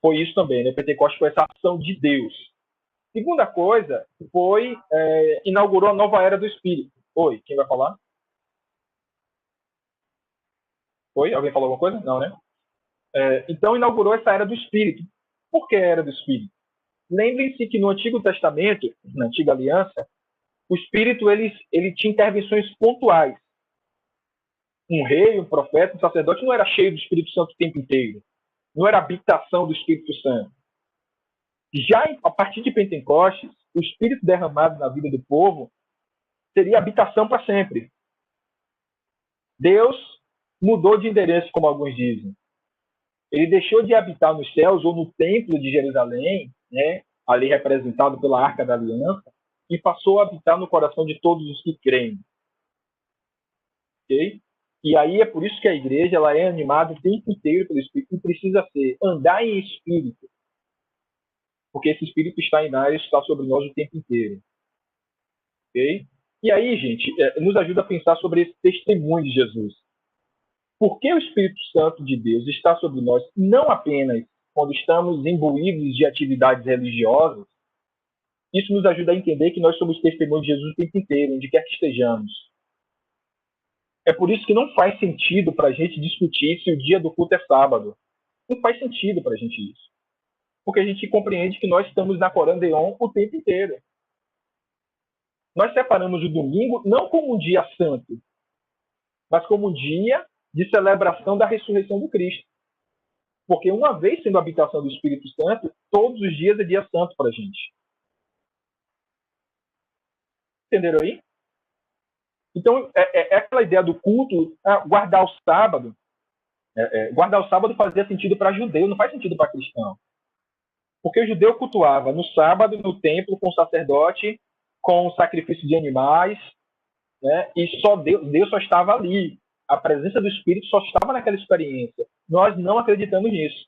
[SPEAKER 1] foi isso também. Né? O Pentecostes foi essa ação de Deus. Segunda coisa foi inaugurou a nova era do Espírito. Oi, quem vai falar? Oi? Alguém falou alguma coisa? Não, né? Então, inaugurou essa era do Espírito. Por que a era do Espírito? Lembrem-se que no Antigo Testamento, na Antiga Aliança, o Espírito ele tinha intervenções pontuais. Um rei, um profeta, um sacerdote não era cheio do Espírito Santo o tempo inteiro. Não era habitação do Espírito Santo. Já a partir de Pentecostes, o Espírito derramado na vida do povo seria habitação para sempre. Deus mudou de endereço, como alguns dizem. Ele deixou de habitar nos céus ou no templo de Jerusalém, né, ali representado pela Arca da Aliança, e passou a habitar no coração de todos os que creem. Okay? E aí é por isso que a igreja ela é animada o tempo inteiro pelo Espírito, e precisa andar em Espírito. Porque esse Espírito está em nós, está sobre nós o tempo inteiro. Okay? E aí, gente, nos ajuda a pensar sobre esse testemunho de Jesus. Porque o Espírito Santo de Deus está sobre nós, não apenas quando estamos imbuídos de atividades religiosas, isso nos ajuda a entender que nós somos testemunhos de Jesus o tempo inteiro, onde quer que estejamos. É por isso que não faz sentido para a gente discutir se o dia do culto é sábado. Não faz sentido para a gente isso. Porque a gente compreende que nós estamos na Corandeon o tempo inteiro. Nós separamos o domingo não como um dia santo, mas como um dia de celebração da ressurreição do Cristo. Porque uma vez sendo a habitação do Espírito Santo, todos os dias é dia santo para a gente. Entenderam aí? Então, é aquela ideia do culto, guardar o sábado. Guardar o sábado fazia sentido para judeu, não faz sentido para cristão. Porque o judeu cultuava no sábado, no templo, com o sacerdote, com o sacrifício de animais, né? E só Deus só estava ali. A presença do Espírito só estava naquela experiência. Nós não acreditamos nisso.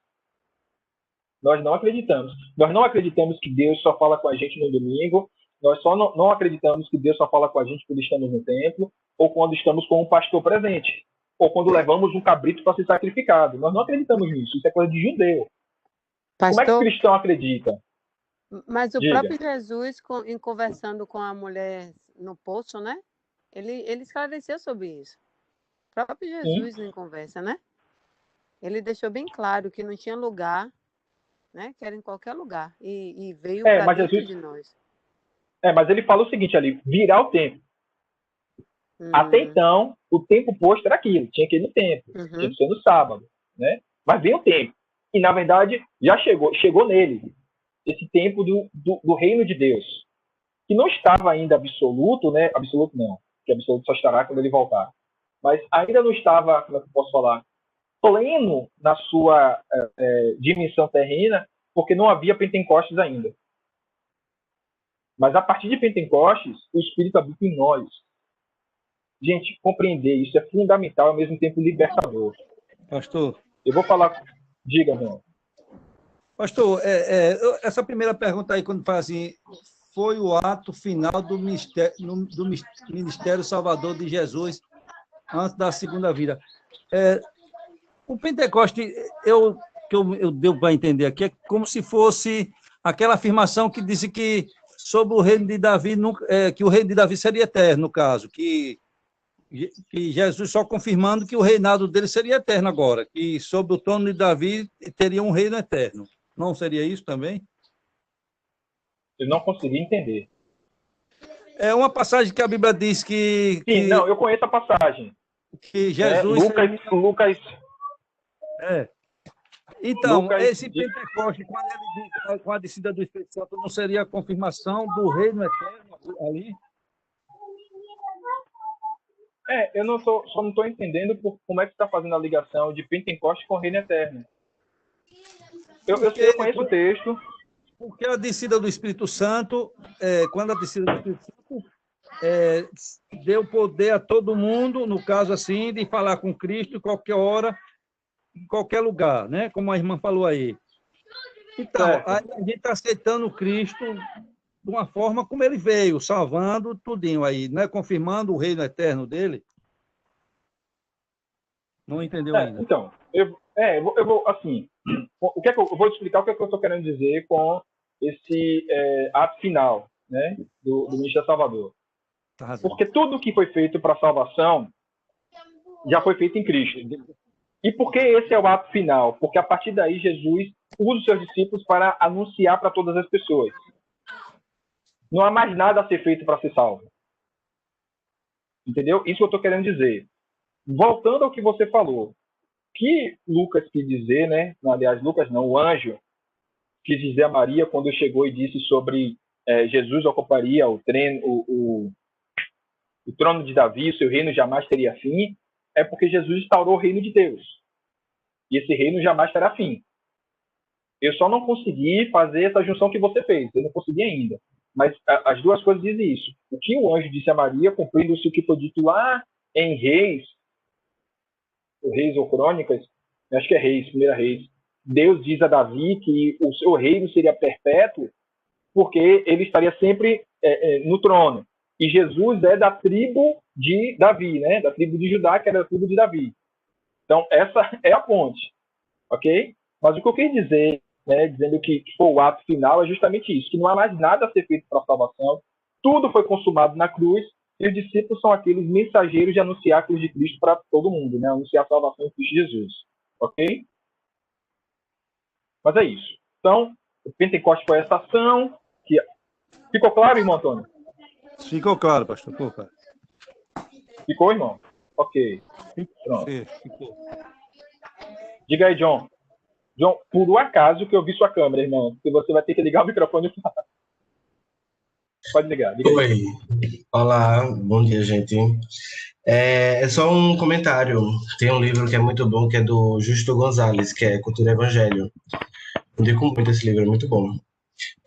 [SPEAKER 1] Nós não acreditamos. Nós não acreditamos que Deus só fala com a gente no domingo. Nós só não acreditamos que Deus só fala com a gente quando estamos no templo ou quando estamos com um pastor presente ou quando levamos um cabrito para ser sacrificado. Nós não acreditamos nisso. Isso é coisa de judeu.
[SPEAKER 6] Pastor,
[SPEAKER 1] como é que o cristão acredita?
[SPEAKER 6] Mas o
[SPEAKER 1] Diga.
[SPEAKER 6] próprio Jesus, em conversando com a mulher no poço, né? Ele esclareceu sobre isso. O próprio Jesus em conversa, né? Ele deixou bem claro que não tinha lugar, né? Que era em qualquer lugar. E veio para dentro de nós.
[SPEAKER 1] Mas ele fala o seguinte ali, virar o tempo. Até então, o tempo posto era aquilo, tinha que ir no tempo, tinha que ser no sábado, né? Mas vem o tempo. E, na verdade, já chegou nele, esse tempo do reino de Deus, que não estava ainda absoluto, né? Absoluto não, que absoluto só estará quando ele voltar. Mas ainda não estava, como é que eu posso falar, pleno na sua dimensão terrena, porque não havia Pentecostes ainda. Mas a partir de Pentecostes, o Espírito habita em nós. Gente, compreender isso é fundamental, ao mesmo tempo libertador.
[SPEAKER 4] Pastor.
[SPEAKER 1] Eu vou falar... Diga, irmão.
[SPEAKER 4] Pastor, essa primeira pergunta aí, quando fala assim, foi o ato final do ministério salvador de Jesus antes da segunda vida. O Pentecoste, eu devo para entender aqui, é como se fosse aquela afirmação que disse que sobre o reino de Davi, que o reino de Davi seria eterno, no caso, que Jesus só confirmando que o reinado dele seria eterno agora, que sobre o trono de Davi teria um reino eterno. Não seria isso também?
[SPEAKER 1] Eu não consegui entender.
[SPEAKER 4] É uma passagem que a Bíblia diz que...
[SPEAKER 1] Sim, não, eu conheço a passagem.
[SPEAKER 4] Que Jesus...
[SPEAKER 1] Lucas...
[SPEAKER 4] Então,
[SPEAKER 1] Lucas,
[SPEAKER 4] esse Pentecoste, quando ele diz com a descida do Espírito Santo, não seria a confirmação do reino eterno ali?
[SPEAKER 1] Eu só não estou entendendo como é que está fazendo a ligação de Pentecoste com o reino eterno. Eu conheço o texto.
[SPEAKER 4] Porque a descida do Espírito Santo, quando a descida do Espírito Santo deu poder a todo mundo, no caso assim, de falar com Cristo em qualquer hora, em qualquer lugar, né? Como a irmã falou aí. Então, a gente está aceitando Cristo de uma forma como ele veio, salvando tudinho aí, né? Confirmando o reino eterno dele. Não entendeu ainda?
[SPEAKER 1] Então, eu vou, assim, eu vou explicar o que eu estou querendo dizer com esse ato final, né, do Ministério Salvador. Porque tudo que foi feito para a salvação já foi feito em Cristo. E por que esse é o ato final? Porque a partir daí Jesus usa os seus discípulos para anunciar para todas as pessoas. Não há mais nada a ser feito para ser salvo. Entendeu? Isso que eu estou querendo dizer. Voltando ao que você falou, que Lucas quis dizer, né? Aliás, Lucas não, o anjo quis dizer a Maria quando chegou e disse sobre Jesus ocuparia o trono de Davi, o seu reino jamais teria fim, é porque Jesus instaurou o reino de Deus. E esse reino jamais terá fim. Eu só não consegui fazer essa junção que você fez, eu não consegui ainda. Mas as duas coisas dizem isso. O que o anjo disse a Maria, cumprindo-se o que foi dito lá em Reis ou Crônicas, acho que é Reis, primeira Reis. Deus diz a Davi que o seu reino seria perpétuo porque ele estaria sempre no trono. E Jesus é da tribo de Davi, né? Da tribo de Judá, que era da tribo de Davi. Então, essa é a ponte. Ok? Mas o que eu quis dizer, né, dizendo que foi o ato final, é justamente isso, que não há mais nada a ser feito para a salvação, tudo foi consumado na cruz, E os discípulos são aqueles mensageiros de anunciar a cruz de Cristo para todo mundo, né? Anunciar a salvação em Cristo Jesus. Ok? Mas é isso. Então, o Pentecostes foi essa ação. Que... Ficou claro, irmão Antônio?
[SPEAKER 4] Ficou claro, pastor. Ficou claro.
[SPEAKER 1] Ficou, irmão? Ok. Pronto.
[SPEAKER 4] Ficou.
[SPEAKER 1] Diga aí, John. John, por um acaso que eu vi sua câmera, irmão. Porque você vai ter que ligar o microfone e falar. Pode ligar. Diga aí.
[SPEAKER 10] Oi, olá, bom dia, gente. É só um comentário. Tem um livro que é muito bom, que é do Justo Gonzalez, que é Cultura e Evangelho. Indico muito esse livro, é muito bom.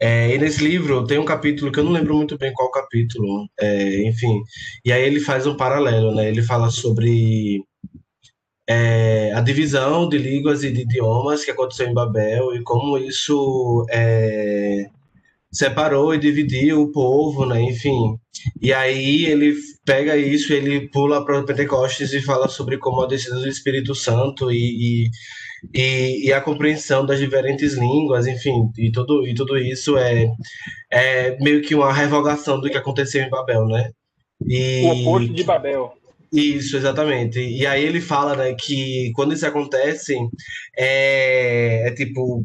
[SPEAKER 10] E nesse livro tem um capítulo que eu não lembro muito bem qual capítulo, enfim. E aí ele faz um paralelo, né? Ele fala sobre a divisão de línguas e de idiomas que aconteceu em Babel e como isso separou e dividiu o povo, né? Enfim. E aí ele pega isso, ele pula para o Pentecostes e fala sobre como a descida do Espírito Santo e a compreensão das diferentes línguas, enfim, e tudo isso é meio que uma revogação do que aconteceu em Babel, né?
[SPEAKER 1] O oposto de Babel.
[SPEAKER 10] Isso, exatamente. E aí ele fala, né, que quando isso acontece, é tipo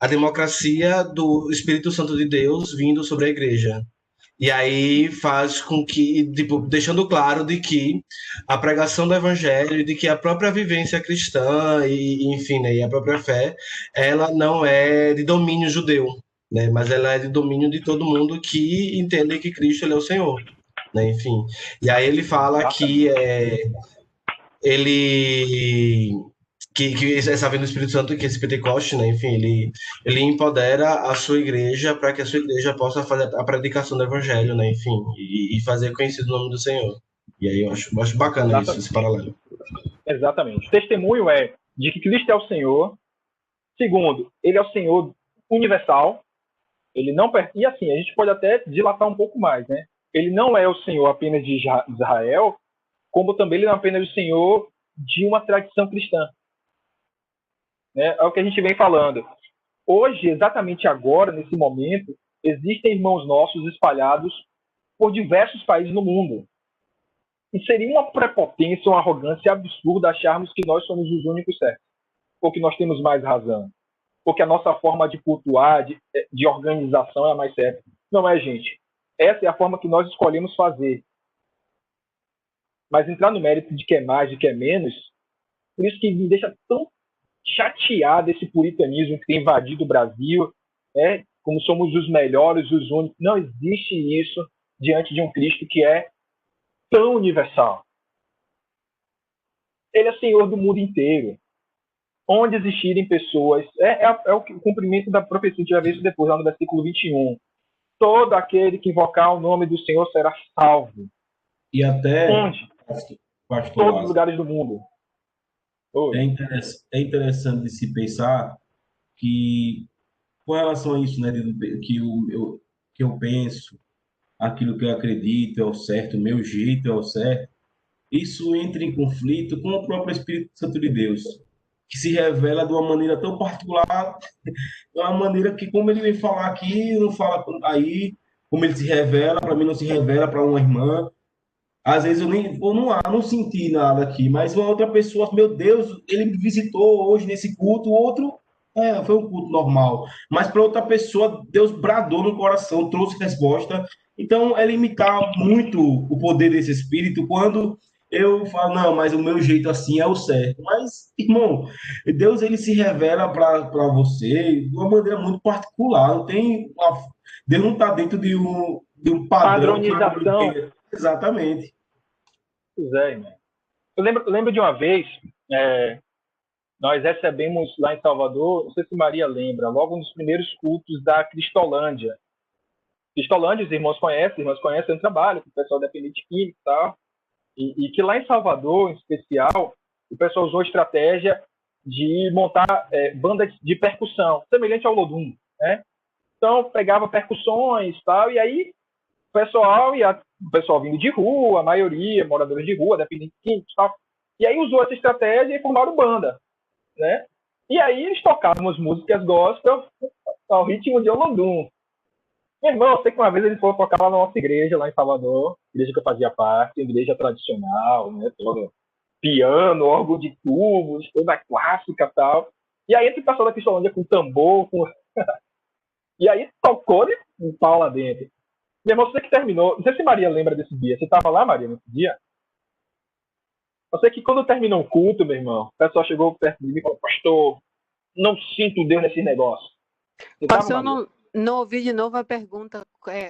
[SPEAKER 10] a democracia do Espírito Santo de Deus vindo sobre a igreja. E aí faz com que, tipo, deixando claro de que a pregação do evangelho, de que a própria vivência cristã e enfim, né, e a própria fé, ela não é de domínio judeu, né, mas ela é de domínio de todo mundo que entende que Cristo ele é o Senhor, né, enfim. E aí ele fala que que essa vinda do Espírito Santo, que esse Pentecoste, né, enfim, ele empodera a sua igreja para que a sua igreja possa fazer a predicação do evangelho, né, enfim, e fazer conhecido o nome do Senhor. E aí eu acho bacana isso, esse paralelo.
[SPEAKER 1] Exatamente. O testemunho é de que Cristo é o Senhor. Segundo, ele é o Senhor universal. Ele não e assim, a gente pode até dilatar um pouco mais, né? Ele não é o Senhor apenas de Israel, como também ele não é apenas o Senhor de uma tradição cristã. É o que a gente vem falando. Hoje, exatamente agora, nesse momento, existem irmãos nossos espalhados por diversos países no mundo. E seria uma prepotência, uma arrogância absurda acharmos que nós somos os únicos certos, ou que nós temos mais razão, ou que a nossa forma de cultuar, de organização é a mais certa. Não é, gente. Essa é a forma que nós escolhemos fazer. Mas entrar no mérito de que é mais, de que é menos, por isso que me deixa tão chateado esse puritanismo que tem invadido o Brasil, né? Como somos os melhores, os únicos. Não existe isso diante de um Cristo que é tão universal. Ele é Senhor do mundo inteiro. Onde existirem pessoas... É o cumprimento da profecia, de ver isso depois, lá no versículo 21. Todo aquele que invocar o nome do Senhor será salvo.
[SPEAKER 3] E até...
[SPEAKER 1] Onde? Todos os lugares do mundo.
[SPEAKER 3] É interessante de se pensar que, com relação a isso, né, que eu penso, aquilo que eu acredito é o certo, o meu jeito é o certo, isso entra em conflito com o próprio Espírito Santo de Deus, que se revela de uma maneira tão particular, de uma maneira que, como ele vem falar aqui, não fala aí, como ele se revela, para mim não se revela para uma irmã. Às vezes eu não senti nada aqui, mas uma outra pessoa, meu Deus, ele me visitou hoje nesse culto, o outro foi um culto normal. Mas para outra pessoa, Deus bradou no coração, trouxe resposta. Então é limitar muito o poder desse Espírito quando eu falo, não, mas o meu jeito assim é o certo. Mas, irmão, Deus ele se revela para você de uma maneira muito particular. Deus não está dentro de um padrão.
[SPEAKER 1] Padronização.
[SPEAKER 3] Exatamente.
[SPEAKER 1] Pois é, irmão. Eu lembro de uma vez, nós recebemos lá em Salvador, não sei se Maria lembra, logo nos primeiros cultos da Cristolândia. Cristolândia, os irmãos conhecem, eu trabalho com o pessoal da Dependente Química e tal, e que lá em Salvador, em especial, o pessoal usou a estratégia de montar bandas de percussão, semelhante ao Lodum, né? Então, pegava percussões e tal, e aí o pessoal vindo de rua, a maioria, moradores de rua, dependente de químicos e tal. E aí usou essa estratégia e formaram banda, né? E aí eles tocavam as músicas gospel ao ritmo de Olodum. Meu irmão, eu sei que uma vez ele foi tocar lá na nossa igreja, lá em Salvador, igreja que eu fazia parte, igreja tradicional, né, toda piano, órgão de tubos, toda clássica e tal. E aí entra o pessoal da Cristolândia com tambor, com... e aí tocou um pau lá dentro. Meu irmão, você que terminou, não sei se Maria lembra desse dia, você estava lá, Maria, nesse dia? Eu sei que quando terminou o culto, meu irmão, o pessoal chegou perto de mim e falou, pastor, não sinto Deus nesse negócio. Você
[SPEAKER 6] Pastor, eu não ouvi de novo a pergunta,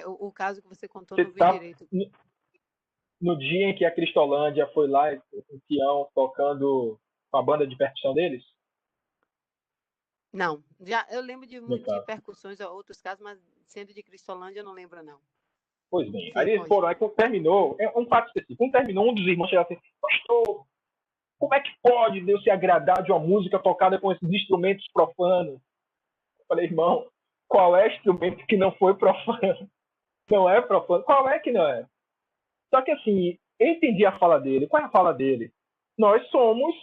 [SPEAKER 6] o caso que você contou, não ouvi direito.
[SPEAKER 1] No dia em que a Cristolândia foi lá, o Tião tocando com a banda de percussão deles?
[SPEAKER 6] Não, eu lembro de percussões a outros casos, mas sendo de Cristolândia eu não lembro, não.
[SPEAKER 1] Pois bem, aí eles foram, aí quando terminou, é um fato específico, quando terminou, um dos irmãos chegou assim, pastor, como é que pode Deus se agradar de uma música tocada com esses instrumentos profanos? Eu falei, irmão, qual é o instrumento que não foi profano? Não é profano? Qual é que não é? Só que assim, eu entendi a fala dele. Qual é a fala dele? Nós somos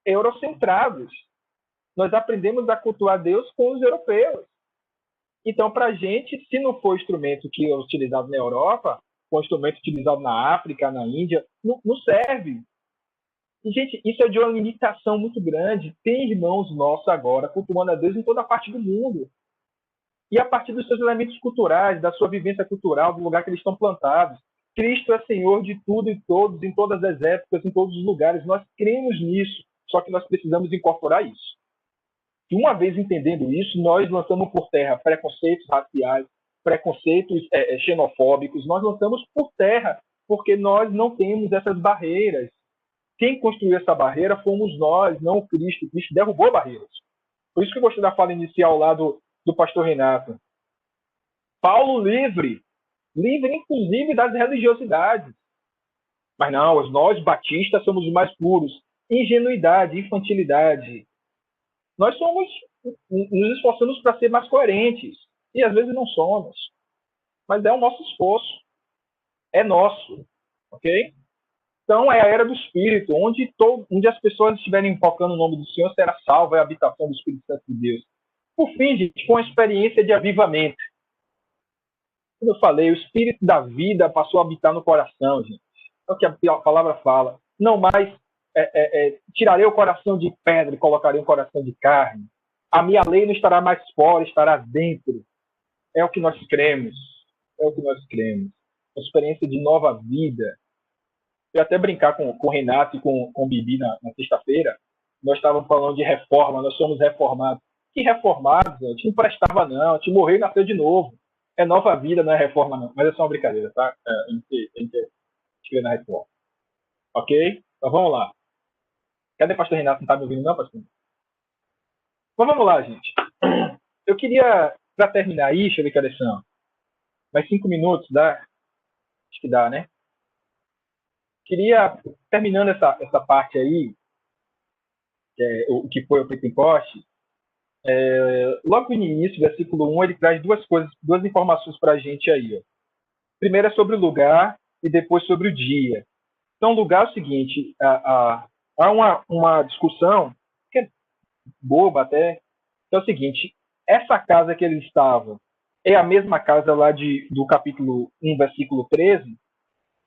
[SPEAKER 1] eurocentrados. Nós aprendemos a cultuar Deus com os europeus. Então, para a gente, se não for instrumento que é utilizado na Europa, for instrumento utilizado na África, na Índia, não serve. E, gente, isso é de uma limitação muito grande. Tem irmãos nossos agora cultuando a Deus em toda parte do mundo. E a partir dos seus elementos culturais, da sua vivência cultural, do lugar que eles estão plantados. Cristo é Senhor de tudo e todos, em todas as épocas, em todos os lugares. Nós cremos nisso, só que nós precisamos incorporar isso. E uma vez entendendo isso, nós lançamos por terra preconceitos raciais, preconceitos xenofóbicos, nós lançamos por terra, porque nós não temos essas barreiras. Quem construiu essa barreira fomos nós, não o Cristo. Cristo derrubou barreiras. Por isso que eu gostei da fala inicial lá do pastor Renato. Paulo livre inclusive das religiosidades. Mas não, nós batistas somos os mais puros. Ingenuidade, infantilidade. Nós nos esforçamos para ser mais coerentes. E às vezes não somos. Mas é o nosso esforço. É nosso. Ok? Então é a era do Espírito, onde as pessoas estiverem invocando o nome do Senhor, será salva a habitação do Espírito Santo de Deus. Por fim, gente, com a experiência de avivamento. Como eu falei, o Espírito da vida passou a habitar no coração, gente. É o que a palavra fala. Não mais tirarei o coração de pedra e colocarei um coração de carne. A minha lei não estará mais fora, estará dentro. É o que nós cremos. É o que nós cremos. Uma experiência de nova vida. Eu ia até brincar com o Renato e com o Bibi na sexta-feira. Nós estávamos falando de reforma, nós somos reformados. Que reformados? A gente não prestava, não. A gente morreu e nasceu de novo. É nova vida, não é reforma, não. Mas é só uma brincadeira, tá? A gente escreve na reforma. Ok? Então vamos lá. Cadê o pastor Renato? Não está me ouvindo, não, pastor? Então vamos lá, gente. Eu queria, para terminar aí, deixa eu ver que horas são. Mais 5 minutos, dá? Acho que dá, né? Queria, terminando essa parte aí, o que foi o Pentecoste, logo no início, versículo 1, ele traz duas informações para a gente aí. Ó. Primeiro é sobre o lugar e depois sobre o dia. Então, o lugar é o seguinte, há uma discussão, que é boba até, é o seguinte, essa casa que ele estava é a mesma casa lá do capítulo 1, versículo 13,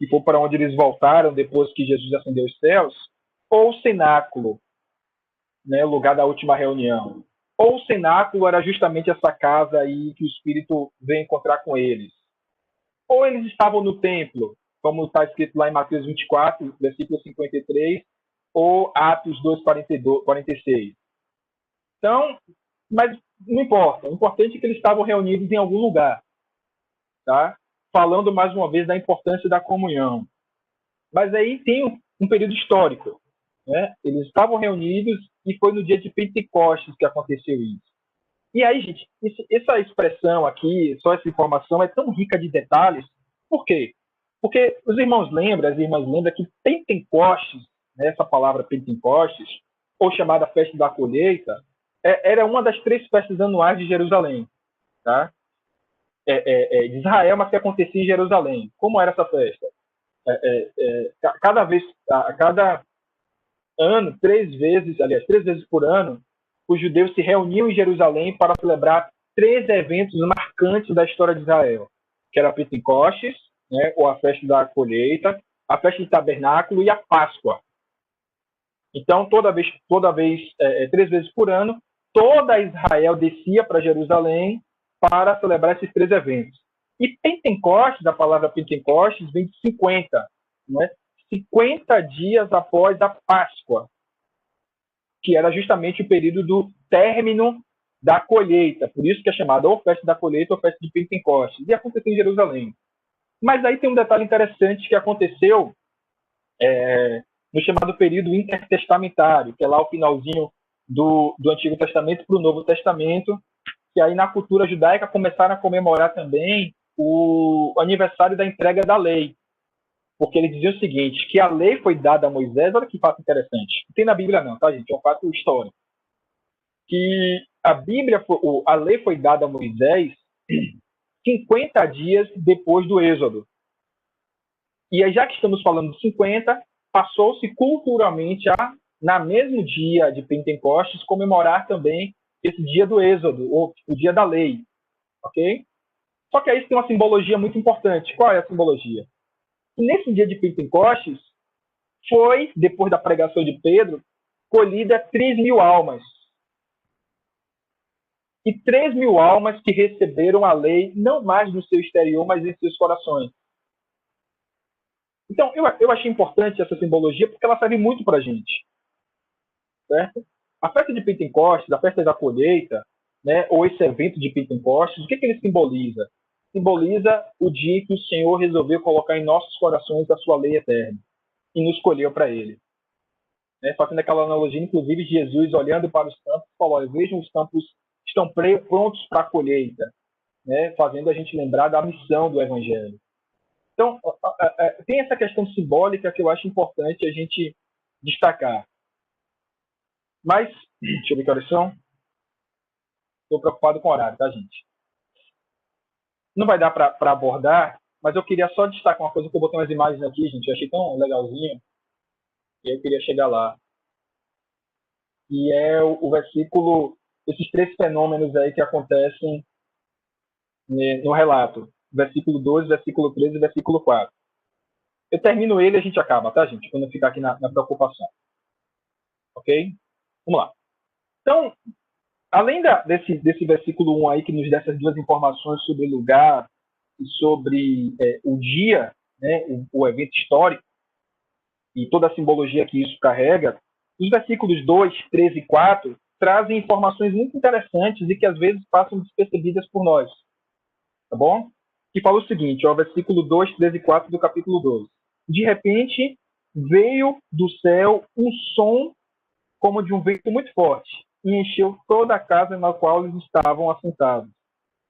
[SPEAKER 1] que foi para onde eles voltaram depois que Jesus ascendeu os céus, ou o cenáculo, né, o lugar da última reunião. Ou o cenáculo era justamente essa casa aí que o Espírito veio encontrar com eles. Ou eles estavam no templo, como está escrito lá em Mateus 24, versículo 53, ou Atos 2, 46. Então, mas não importa. O importante é que eles estavam reunidos em algum lugar. Tá? Falando mais uma vez da importância da comunhão. Mas aí tem um período histórico. Né? Eles estavam reunidos e foi no dia de Pentecostes que aconteceu isso. E aí, gente, essa expressão aqui, só essa informação é tão rica de detalhes. Por quê? Porque os irmãos lembram, as irmãs lembram que Pentecostes, né, essa palavra Pentecostes, ou chamada Festa da Colheita, era uma das 3 festas anuais de Jerusalém. Tá? De Israel, mas que acontecia em Jerusalém. Como era essa festa? Cada ano, 3 vezes por ano, os judeus se reuniam em Jerusalém para celebrar 3 eventos marcantes da história de Israel, que era a Pentecostes, né, ou a festa da colheita, a festa do tabernáculo e a Páscoa. Então, toda vez 3 vezes por ano, toda Israel descia para Jerusalém para celebrar esses 3 eventos. E Pentecostes, a palavra Pentecostes, vem de 50, né? 50 dias após a Páscoa, que era justamente o período do término da colheita. Por isso que é chamada ou festa da colheita ou festa de Pentecostes. E aconteceu em Jerusalém. Mas aí tem um detalhe interessante que aconteceu no chamado período intertestamentário, que é lá o finalzinho do Antigo Testamento para o Novo Testamento, que aí na cultura judaica começaram a comemorar também o aniversário da entrega da lei. Porque ele dizia o seguinte, que a lei foi dada a Moisés, olha que fato interessante. Não tem na Bíblia não, tá, gente? É um fato histórico. Que a lei foi dada a Moisés 50 dias depois do Êxodo. E aí, já que estamos falando de 50, passou-se culturalmente a, na mesmo dia de Pentecostes, comemorar também esse dia do Êxodo, ou o dia da lei. Ok? Só que aí tem uma simbologia muito importante. Qual é a simbologia? E nesse dia de Pentecostes, foi, depois da pregação de Pedro, colhida 3.000 almas. E 3.000 almas que receberam a lei, não mais no seu exterior, mas em seus corações. Então, eu achei importante essa simbologia porque ela serve muito para a gente. Certo? A festa de Pentecostes, a festa da colheita, né, ou esse evento de Pentecostes, o que ele simboliza? Simboliza o dia que o Senhor resolveu colocar em nossos corações a sua lei eterna e nos escolheu para ele. Né? Fazendo aquela analogia, inclusive, de Jesus olhando para os campos, falou: vejam, os campos estão prontos para a colheita, né? Fazendo a gente lembrar da missão do Evangelho. Então, tem essa questão simbólica que eu acho importante a gente destacar. Mas, deixa eu ver que horas são. Estou preocupado com o horário, tá, gente? Não vai dar para abordar, mas eu queria só destacar uma coisa, que eu botei umas imagens aqui, gente, eu achei tão legalzinho, e eu queria chegar lá. E é o versículo, esses 3 fenômenos aí que acontecem no relato. Versículo 12, versículo 13 e versículo 4. Eu termino ele e a gente acaba, tá, gente? Quando eu ficar aqui na preocupação. Ok? Vamos lá. Então, além desse versículo 1 aí, que nos dá essas 2 informações sobre o lugar e sobre o dia, né, o evento histórico, e toda a simbologia que isso carrega, os versículos 2, 13 e 4 trazem informações muito interessantes e que às vezes passam despercebidas por nós. Tá bom? Que fala o seguinte, ó, versículo 2, 13 e 4 do capítulo 12. De repente, veio do céu um som como de um vento muito forte, e encheu toda a casa na qual eles estavam assentados.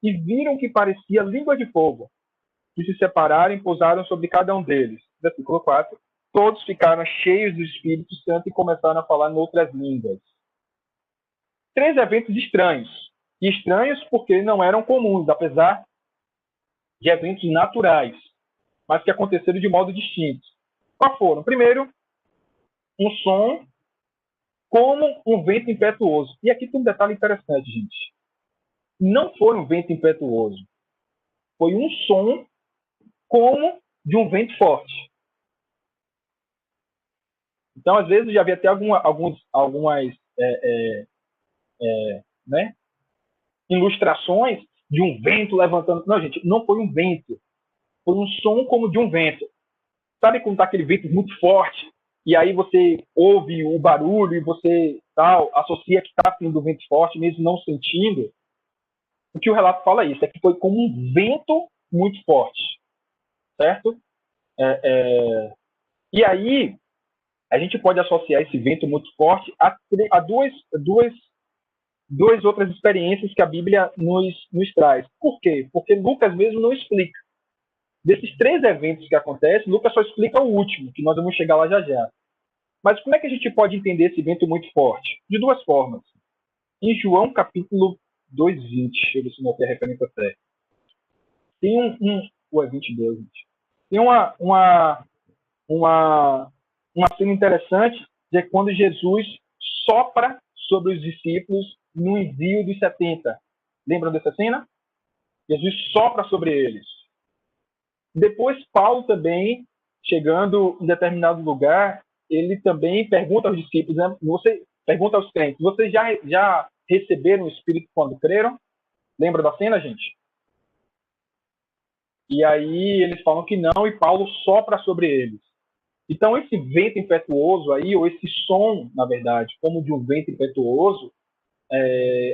[SPEAKER 1] E viram que parecia língua de fogo, que se separaram e pousaram sobre cada um deles. Versículo 4. Todos ficaram cheios do Espírito Santo e começaram a falar em outras línguas. 3 eventos estranhos. E estranhos porque não eram comuns, apesar de eventos naturais, mas que aconteceram de modo distinto. Qual foram? Primeiro, um som como um vento impetuoso. E aqui tem um detalhe interessante, gente. Não foi um vento impetuoso. Foi um som como de um vento forte. Então, às vezes, já havia até algumas né, ilustrações de um vento levantando. Não, gente, não foi um vento. Foi um som como de um vento. Sabe quando está aquele vento muito forte? E aí você ouve o barulho e você associa que está vindo do vento forte, mesmo não sentindo. O que o relato fala é isso, é que foi como um vento muito forte. Certo? E aí, a gente pode associar esse vento muito forte a duas outras experiências que a Bíblia nos traz. Por quê? Porque Lucas mesmo não explica. Desses 3 eventos que acontecem, Lucas só explica o último, que nós vamos chegar lá já já. Mas como é que a gente pode entender esse vento muito forte? De 2 formas. Em João, capítulo 2:20, deixa eu ver se não tem a referência certa. Tem é 22, gente. Tem uma cena interessante, de quando Jesus sopra sobre os discípulos no envio dos 70. Lembram dessa cena? Jesus sopra sobre eles. Depois, Paulo também, chegando em determinado lugar, ele também pergunta aos discípulos, né? Pergunta aos crentes, vocês já receberam o Espírito quando creram? Lembra da cena, gente? E aí eles falam que não, e Paulo sopra sobre eles. Então, esse vento impetuoso aí, ou esse som, na verdade, como de um vento impetuoso,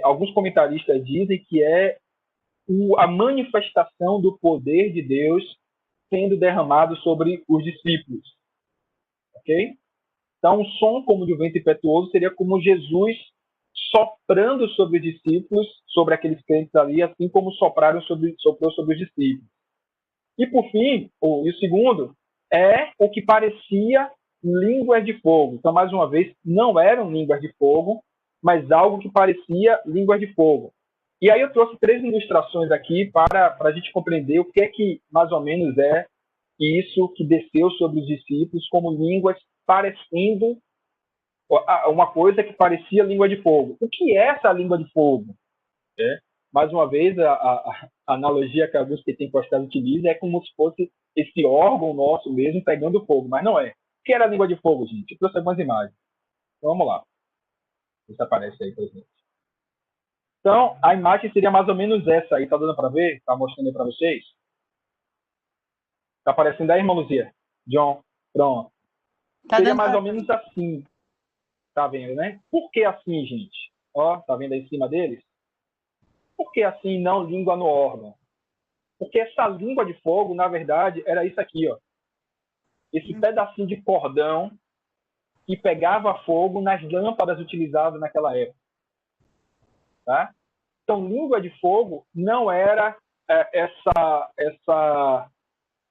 [SPEAKER 1] alguns comentaristas dizem que é a manifestação do poder de Deus sendo derramado sobre os discípulos. Ok? Então, um som como de um vento impetuoso seria como Jesus soprando sobre os discípulos, sobre aqueles crentes ali, assim como soprou sobre os discípulos. E, por fim, o segundo é o que parecia línguas de fogo. Então, mais uma vez, não eram línguas de fogo, mas algo que parecia línguas de fogo. E aí eu trouxe 3 ilustrações aqui para a gente compreender o que é que, mais ou menos, é isso que desceu sobre os discípulos como línguas parecendo uma coisa que parecia língua de fogo. O que é essa língua de fogo? Mais uma vez, a analogia que alguns pentecostais utilizam é como se fosse esse órgão nosso mesmo pegando fogo, mas não é. O que era a língua de fogo, gente? Eu trouxe algumas imagens. Então, vamos lá. Isso aparece aí, por exemplo. Então, a imagem seria mais ou menos essa aí. Tá dando para ver? Tá mostrando aí para vocês? Tá aparecendo aí, irmã Luzia? John, pronto.
[SPEAKER 6] Tá
[SPEAKER 1] Seria
[SPEAKER 6] dando
[SPEAKER 1] mais
[SPEAKER 6] pra
[SPEAKER 1] ou menos assim. Tá vendo, né? Por que assim, gente? Ó, tá vendo aí em cima deles? Por que assim não língua no órgão? Porque essa língua de fogo, na verdade, era isso aqui, ó. Esse pedacinho de cordão que pegava fogo nas lâmpadas utilizadas naquela época. Tá? Então, língua de fogo não era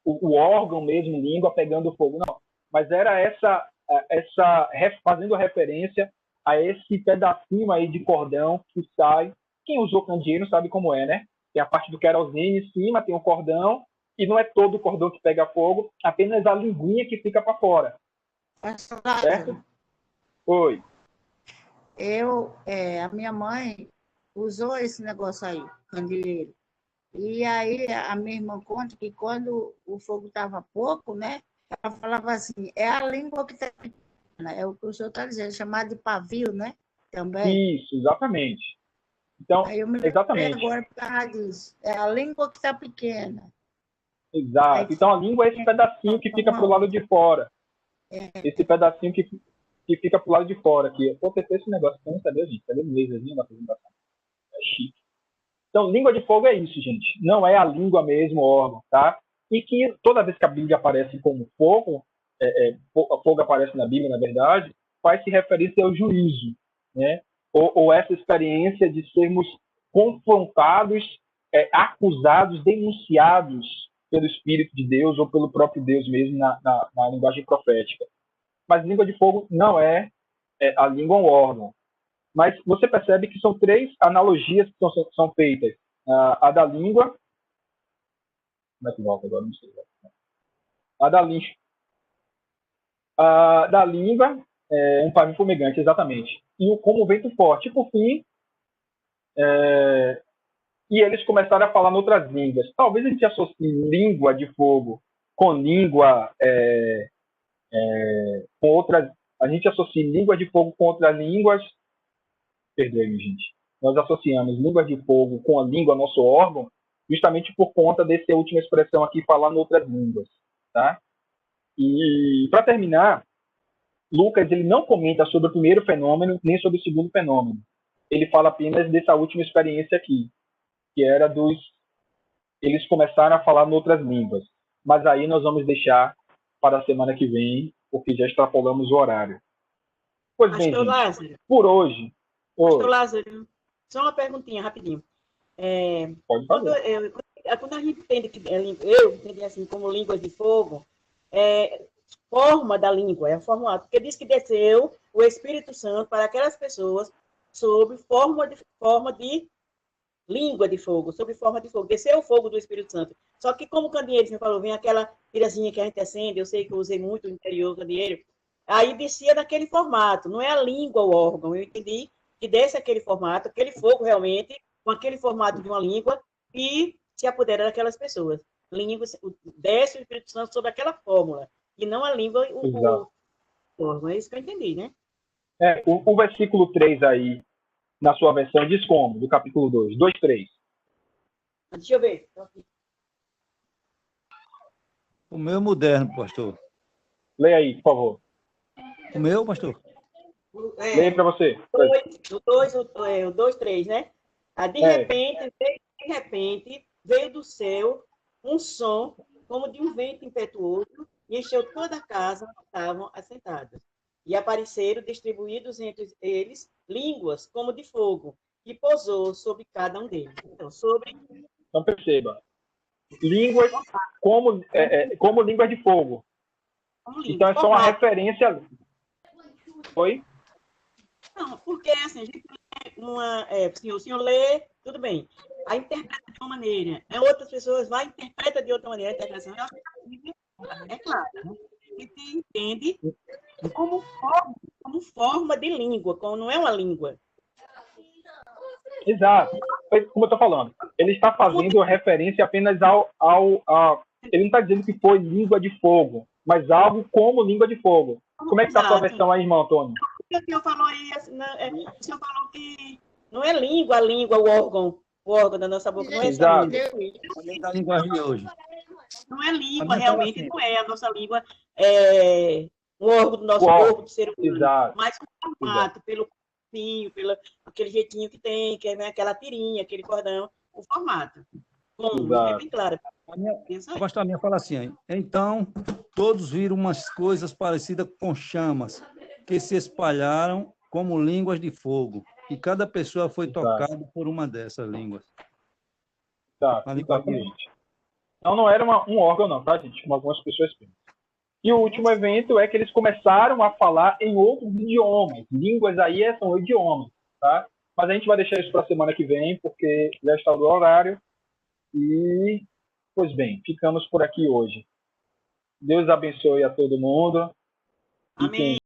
[SPEAKER 1] o órgão mesmo, língua pegando fogo, não. Mas era fazendo referência a esse pedacinho aí de cordão que sai. Quem usou candeeiro sabe como é, né? Tem a parte do querosene em cima, tem um cordão, e não é todo o cordão que pega fogo, apenas a linguinha que fica para fora. Certo? Oi.
[SPEAKER 8] A minha mãe usou esse negócio aí, candeeiro. E aí a minha irmã conta que quando o fogo estava pouco, né? Ela falava assim, é a língua que está pequena, é o que o senhor está dizendo, chamado de pavio, né? Também.
[SPEAKER 1] Isso, exatamente. Então,
[SPEAKER 8] aí eu me lembrei agora por causa disso. É a língua que está pequena.
[SPEAKER 1] Exato. Então, a língua é esse pedacinho que fica para o lado de fora. Esse pedacinho que fica para o lado de fora aqui. Pô, ter esse negócio, não sabia, gente. Cadê o laserzinho na apresentação? É chique. Então, língua de fogo é isso, gente. Não é a língua mesmo, o órgão, tá? E que toda vez que a Bíblia aparece como fogo, fogo aparece na Bíblia, na verdade, faz-se referência ao juízo, né? Ou essa experiência de sermos confrontados, acusados, denunciados pelo Espírito de Deus ou pelo próprio Deus mesmo na linguagem profética. Mas língua de fogo não é a língua ou órgão. Mas você percebe que são 3 analogias que são feitas. A da língua... Como é que volta agora? Não sei. A da língua é um pavio fumegante, exatamente. E como vento forte. E, por fim, e eles começaram a falar em outras línguas. Talvez a gente associe língua de fogo com língua... com outras... A gente associa língua de fogo com outras línguas... Perdoe-me, gente. Nós associamos língua de fogo com a língua, nosso órgão, justamente por conta dessa última expressão aqui, falar em outras línguas. Tá? E, para terminar, Lucas ele não comenta sobre o primeiro fenômeno, nem sobre o segundo fenômeno. Ele fala apenas dessa última experiência aqui, que era eles começaram a falar em outras línguas. Mas aí nós vamos deixar para a semana que vem, porque já extrapolamos o horário. Pois bem, gente,
[SPEAKER 2] Lázaro,
[SPEAKER 1] por hoje...
[SPEAKER 2] Pastor Lázaro, só uma perguntinha, rapidinho.
[SPEAKER 1] Pode fazer.
[SPEAKER 2] Quando a gente entende eu entendi assim, como línguas de fogo, forma da língua, é formato, porque diz que desceu o Espírito Santo para aquelas pessoas sob forma de língua de fogo, sob forma de fogo. Desceu o fogo do Espírito Santo. Só que, como o candeeiro, você falou, vem aquela tirazinha que a gente acende, eu sei que eu usei muito no interior do candeeiro, aí descia daquele formato, não é a língua o órgão, eu entendi que desce aquele formato, aquele fogo realmente, com aquele formato de uma língua, e se apodera daquelas pessoas. Língua, desce o Espírito Santo sobre aquela fórmula, e não a língua, órgão. É isso que eu entendi, né?
[SPEAKER 1] O versículo 3 aí, na sua versão, diz como? Do capítulo 2. 2, 3.
[SPEAKER 2] Deixa eu ver.
[SPEAKER 4] O meu moderno, pastor.
[SPEAKER 1] Leia aí, por favor.
[SPEAKER 4] O meu, pastor?
[SPEAKER 1] Leia para você.
[SPEAKER 2] O 2, 3, né? De repente, veio do céu um som como de um vento impetuoso e encheu toda a casa onde estavam assentados. E apareceram distribuídos entre eles línguas como de fogo, e pousou sobre cada um deles. Então,
[SPEAKER 1] perceba. Línguas como línguas de fogo. Então, é só uma referência. Oi?
[SPEAKER 2] Não, porque assim, a gente lê o senhor lê, tudo bem. A interpreta de uma maneira. Outras pessoas vão e interpretam de outra maneira. A interpretação é clara. Né? A gente entende como forma de língua, como não é uma língua.
[SPEAKER 1] Exato. Como eu estou falando, ele está fazendo referência apenas ele não está dizendo que foi língua de fogo, mas algo como língua de fogo. Como é que está a sua versão aí, irmão Antônio?
[SPEAKER 2] O senhor falou aí, o senhor falou que não é língua, o órgão da nossa boca, não é essa língua.
[SPEAKER 4] A linguagem de hoje.
[SPEAKER 2] Não é língua, realmente, não é a nossa língua, o órgão do nosso corpo, do ser humano.
[SPEAKER 1] Exato.
[SPEAKER 2] Mas o formato, pelo aquele jeitinho que tem, que é aquela tirinha, aquele cordão, o formato. É bem claro.
[SPEAKER 4] A pastora minha fala assim, então todos viram umas coisas parecidas com chamas que se espalharam como línguas de fogo, e cada pessoa foi tocada por uma dessas línguas.
[SPEAKER 1] Exatamente. Então não era um órgão não, tá, gente? Como algumas pessoas pensam. E o último evento é que eles começaram a falar em outros idiomas. Línguas aí são idiomas, tá? Mas a gente vai deixar isso para a semana que vem, porque já está do horário. E, pois bem, ficamos por aqui hoje. Deus abençoe a todo mundo.
[SPEAKER 2] Amém.